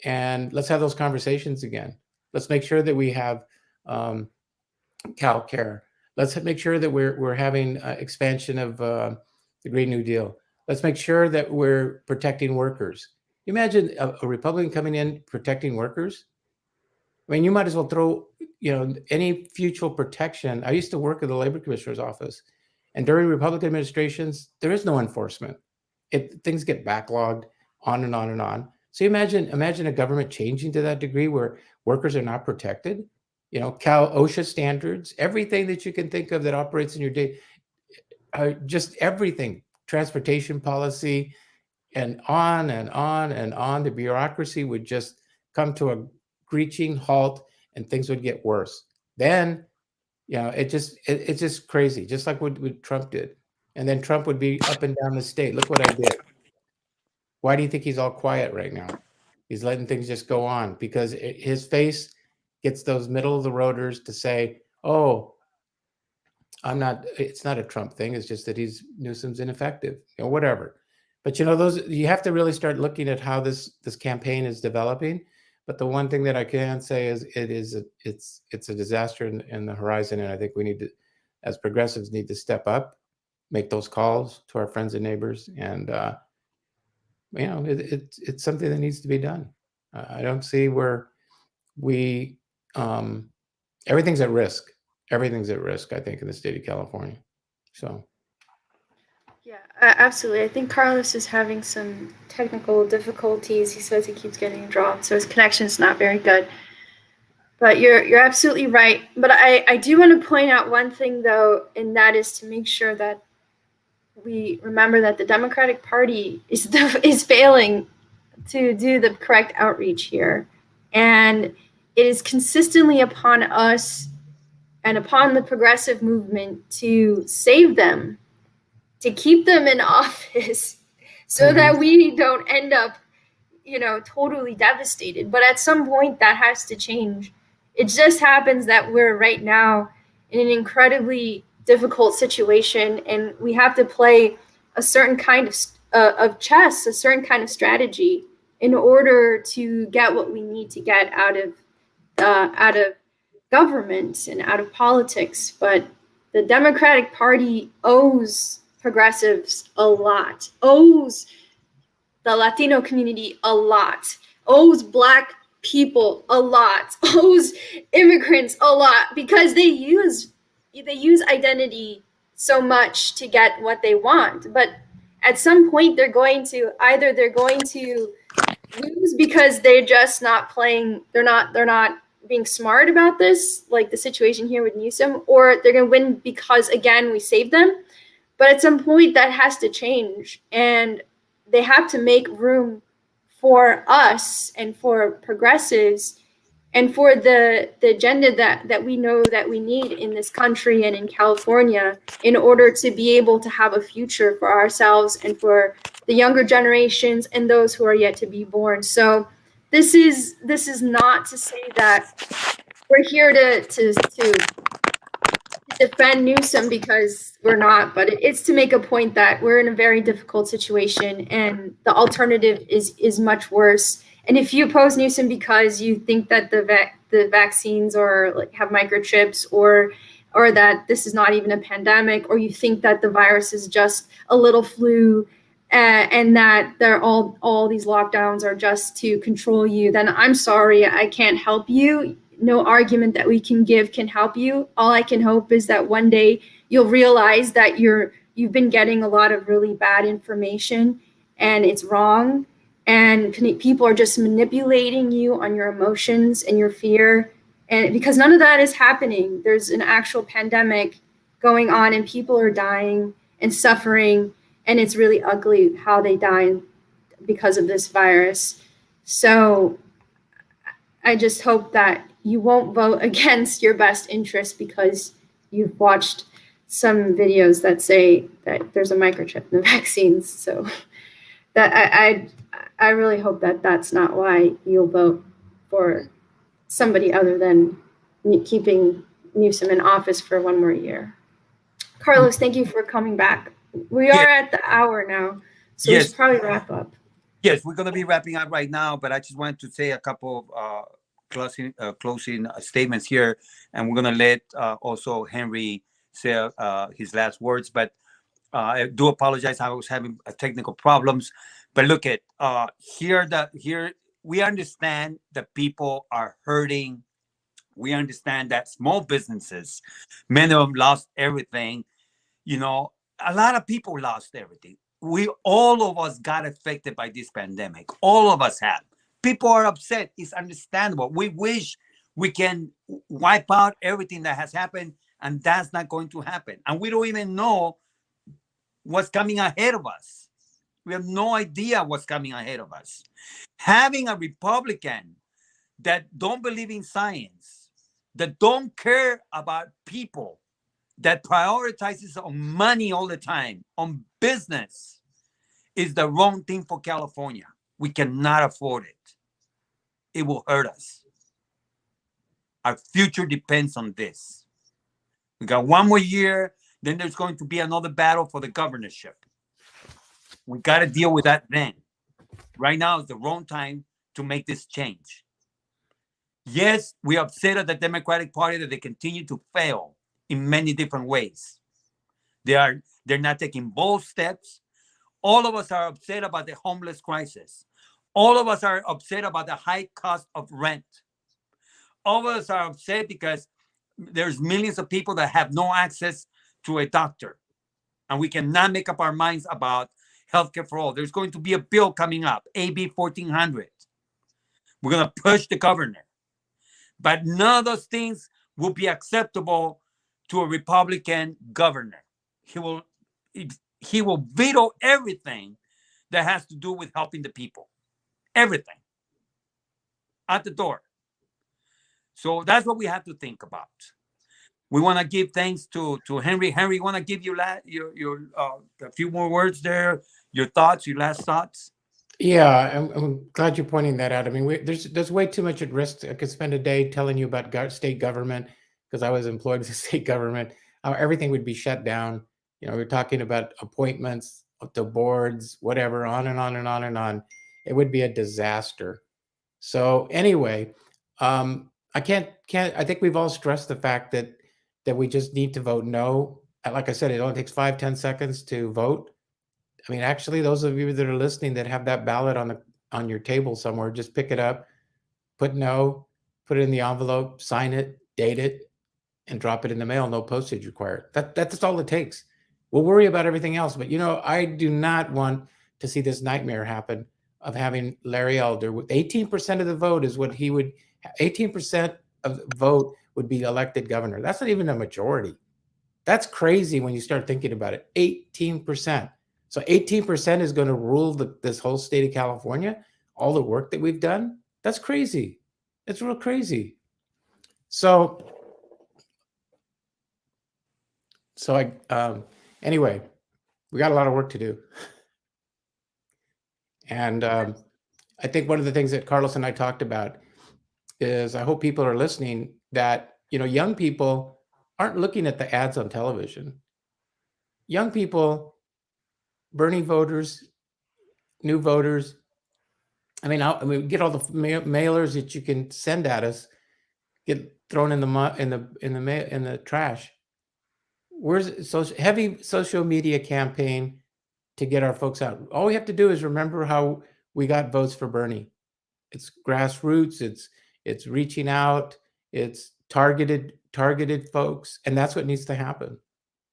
Speaker 5: And let's have those conversations again. Let's make sure that we have CalCare. Let's make sure that we're having expansion of the Green New Deal. Let's make sure that we're protecting workers. Imagine a Republican coming in protecting workers. I mean, you might as well throw, you know, any future protection. I used to work at the Labor Commissioner's office, and during Republican administrations, there is no enforcement. Things get backlogged on and on and on. So imagine a government changing to that degree where workers are not protected. You know, OSHA standards, everything that you can think of that operates in your day, just everything, transportation policy, and on and on and on. The bureaucracy would just come to a screeching halt, and things would get worse. Then, you know, it's just crazy, just like what Trump did. And then Trump would be up and down the state. Look what I did. Why do you think he's all quiet right now? He's letting things just go on because his face gets those middle of the roaders to say, oh, it's not a Trump thing. It's just that Newsom's ineffective, you know, whatever. But, you know, you have to really start looking at how this campaign is developing. But the one thing that I can say is it's a disaster in the horizon. And I think we need to, as progressives, need to step up, make those calls to our friends and neighbors. And, you know, it's something that needs to be done. I don't see where everything's at risk. Everything's at risk, I think, in the state of California. So.
Speaker 1: Yeah, absolutely. I think Carlos is having some technical difficulties. He says he keeps getting dropped, so his connection's not very good. But you're absolutely right. But I do want to point out one thing, though, and that is to make sure that we remember that the Democratic Party is failing to do the correct outreach here. And it is consistently upon us and upon the progressive movement to save them, to keep them in office so that we don't end up, you know, totally devastated. But at some point that has to change. It just happens that we're right now in an incredibly difficult situation, and we have to play a certain kind of chess, a certain kind of strategy in order to get what we need to get out of government and out of politics. But the Democratic Party owes progressives a lot, owes the Latino community a lot, owes Black people a lot, owes immigrants a lot, because they use identity so much to get what they want. But at some point they're going to lose because they're just not playing, they're not being smart about this, like the situation here with Newsom, or they're going to win because, again, we saved them. But at some point that has to change, and they have to make room for us and for progressives and for the agenda that we know that we need in this country and in California in order to be able to have a future for ourselves and for the younger generations and those who are yet to be born. So this is not to say that we're here to defend Newsom, because we're not, but it's to make a point that we're in a very difficult situation and the alternative is much worse. And if you oppose Newsom because you think that the vaccines or like have microchips, or that this is not even a pandemic, or you think that the virus is just a little flu, and that they're all these lockdowns are just to control you, then I'm sorry, I can't help you. No argument that we can give can help you. All I can hope is that one day you'll realize that you've been getting a lot of really bad information and it's wrong, and people are just manipulating you on your emotions and your fear. And because none of that is happening, there's an actual pandemic going on and people are dying and suffering, and it's really ugly how they die because of this virus. So I just hope that you won't vote against your best interest because you've watched some videos that say that there's a microchip in the vaccines. So that I really hope that that's not why you'll vote for somebody other than keeping Newsom in office for one more year. Carlos, thank you for coming back. We are at the hour now, so we should probably wrap up.
Speaker 2: Yes, we're going to be wrapping up right now, but I just wanted to say a couple of closing statements here, and we're going to let also Henry say his last words. But I do apologize. I was having technical problems. But look at here we understand that people are hurting. We understand that small businesses, many of them lost everything. You know, a lot of people lost everything. All of us got affected by this pandemic. All of us have. People are upset. It's understandable. We wish we can wipe out everything that has happened, and that's not going to happen. And we don't even know what's coming ahead of us. We have no idea what's coming ahead of us. Having a Republican that don't believe in science, that don't care about people, that prioritizes on money all the time, on business, is the wrong thing for California. We cannot afford it. It will hurt us. Our future depends on this. We got one more year, then there's going to be another battle for the governorship. We got to deal with that then. Right now is the wrong time to make this change. Yes, we are upset at the Democratic Party that they continue to fail in many different ways. They're not taking bold steps. All of us are upset about the homeless crisis. All of us are upset about the high cost of rent. All of us are upset because there's millions of people that have no access to a doctor. And we cannot make up our minds about healthcare for all. There's going to be a bill coming up, AB 1400. We're going to push the governor. But none of those things will be acceptable to a Republican governor. He will veto everything that has to do with helping the people. Everything. At the door. So that's what we have to think about. We want to give thanks to Henry. Henry, you want to give your a few more words there, your thoughts, your last thoughts?
Speaker 5: Yeah, I'm glad you're pointing that out. I mean, there's way too much at risk. I could spend a day telling you about state government because I was employed with the state government. How everything would be shut down. You know, we're talking about appointments to boards, whatever, on and on and on and on. It would be a disaster. So anyway, I can't. I think we've all stressed the fact that we just need to vote no. Like I said, it only takes 5-10 seconds to vote. I mean, actually, those of you that are listening that have that ballot on your table somewhere, just pick it up, put no, put it in the envelope, sign it, date it, and drop it in the mail. No postage required. That's all it takes. We'll worry about everything else. But, you know, I do not want to see this nightmare happen of having Larry Elder with 18% of the vote is what he would, 18% of the vote would be elected governor. That's not even a majority. That's crazy when you start thinking about it. 18%. So 18% is going to rule this whole state of California. All the work that we've done. That's crazy. It's real crazy. So anyway, we got a lot of work to do. And I think one of the things that Carlos and I talked about is I hope people are listening that, you know, young people aren't looking at the ads on television. Young people, Bernie voters, new voters. I mean, get all the mailers that you can send at us, get thrown in the trash. Where's heavy social media campaign to get our folks out. All we have to do is remember how we got votes for Bernie. It's grassroots, it's reaching out, it's targeted folks, and that's what needs to happen.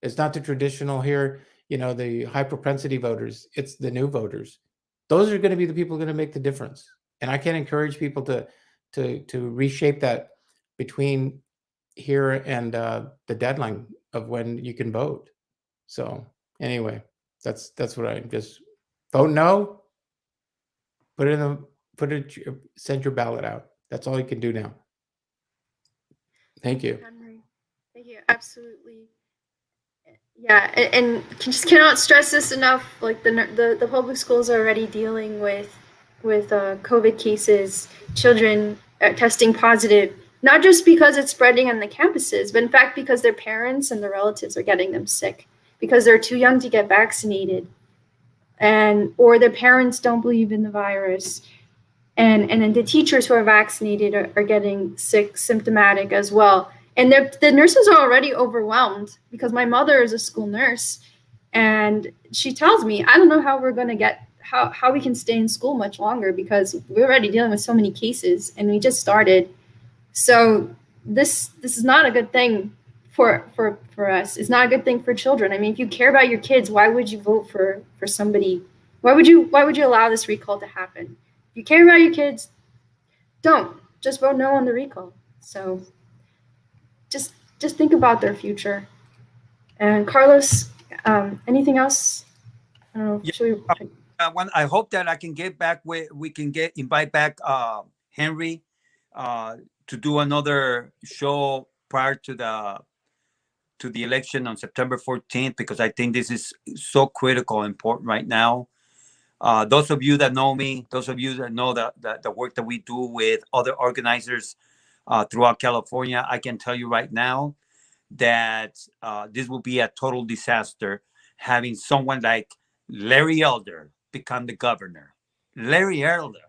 Speaker 5: It's not the traditional here, the high propensity voters. It's the new voters. Those are going to be the people going to make the difference. And I can encourage people to reshape that between here and the deadline of when you can vote. So anyway, that's what I just vote no. Send your ballot out. That's all you can do now. Thank you.
Speaker 1: Henry. Thank you. Absolutely. Yeah, and just cannot stress this enough. Like the public schools are already dealing with COVID cases, children testing positive, not just because it's spreading on the campuses, but in fact because their parents and their relatives are getting them sick because they're too young to get vaccinated, or their parents don't believe in the virus, and then the teachers who are vaccinated are getting sick, symptomatic as well. And the nurses are already overwhelmed because my mother is a school nurse, and she tells me, I don't know how we're going to get how we can stay in school much longer because we're already dealing with so many cases and we just started. So this is not a good thing for us. It's not a good thing for children. I mean, if you care about your kids, why would you vote for somebody? Why would you allow this recall to happen? If you care about your kids, don't just vote no on the recall. So just think about their future. And Carlos, anything else? I don't know.
Speaker 2: Yeah. I hope that I can get back invite back Henry to do another show prior to the election on September 14th, because I think this is so critical and important right now. Those of you that know me, those of you that know the work that we do with other organizers throughout California, I can tell you right now that this will be a total disaster having someone like Larry Elder become the governor. Larry Elder,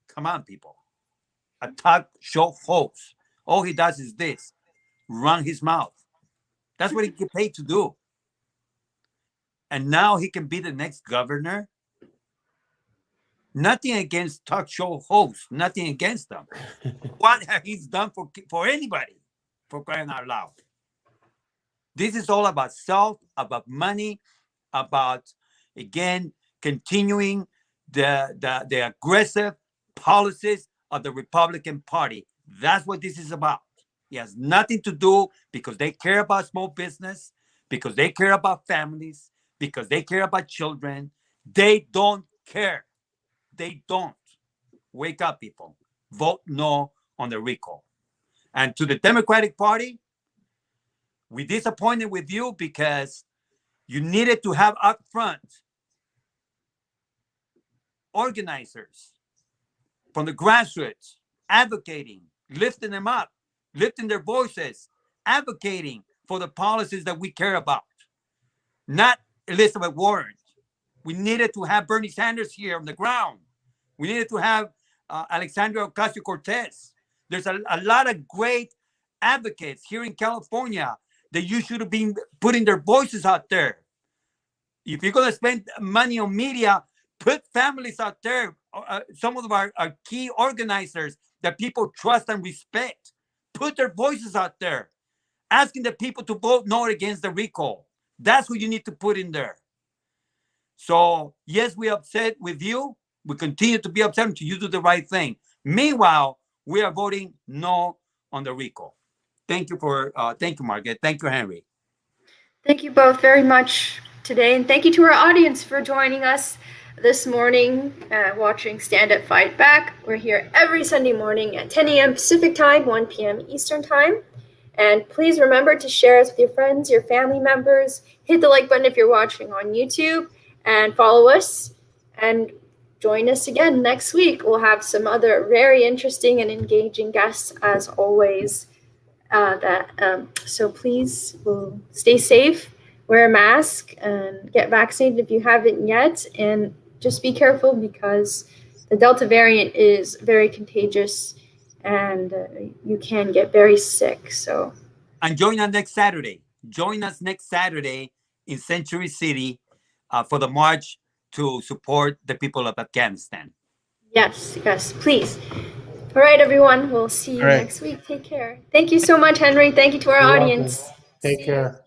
Speaker 2: come on, people. A talk show host. All he does is this, run his mouth. That's what he get paid to do. And now he can be the next governor. Nothing against talk show hosts, nothing against them. What have he done for anybody, for crying out loud? This is all about self, about money, about, again, continuing the aggressive policies of the Republican Party. That's what this is about. It has nothing to do because they care about small business, because they care about families, because they care about children. They don't care. They don't. Wake up, people. Vote no on the recall. And to the Democratic Party, we disappointed with you because you needed to have up front organizers from the grassroots advocating, lifting them up, lifting their voices, advocating for the policies that we care about. Not Elizabeth Warren. We needed to have Bernie Sanders here on the ground. We needed to have Alexandria Ocasio-Cortez. There's a lot of great advocates here in California that you should have been putting their voices out there. If you're going to spend money on media, put families out there, some of our key organizers that people trust and respect. Put their voices out there, asking the people to vote no against the recall. That's what you need to put in there. So, yes, we're upset with you. We continue to be upset until you do the right thing. Meanwhile, we are voting no on the recall. Thank you, Margaret. Thank you, Henry.
Speaker 1: Thank you both very much today. And thank you to our audience for joining us this morning, watching Stand Up Fight Back. We're here every Sunday morning at 10 a.m. Pacific Time, 1 p.m. Eastern Time. And please remember to share us with your friends, your family members. Hit the like button if you're watching on YouTube, and follow us. And join us again next week. We'll have some other very interesting and engaging guests, as always. So please stay safe, wear a mask, and get vaccinated if you haven't yet. And just be careful because the Delta variant is very contagious and you can get very sick. So,
Speaker 2: and join us next Saturday. Join us next Saturday in Century City for the march to support the people of Afghanistan.
Speaker 1: Yes, yes, please. All right, everyone. We'll see you
Speaker 5: All right.
Speaker 1: next week. Take care. Thank you so much, Henry. Thank you to our
Speaker 5: You're welcome.
Speaker 1: audience.
Speaker 5: Take
Speaker 1: See you.
Speaker 5: care.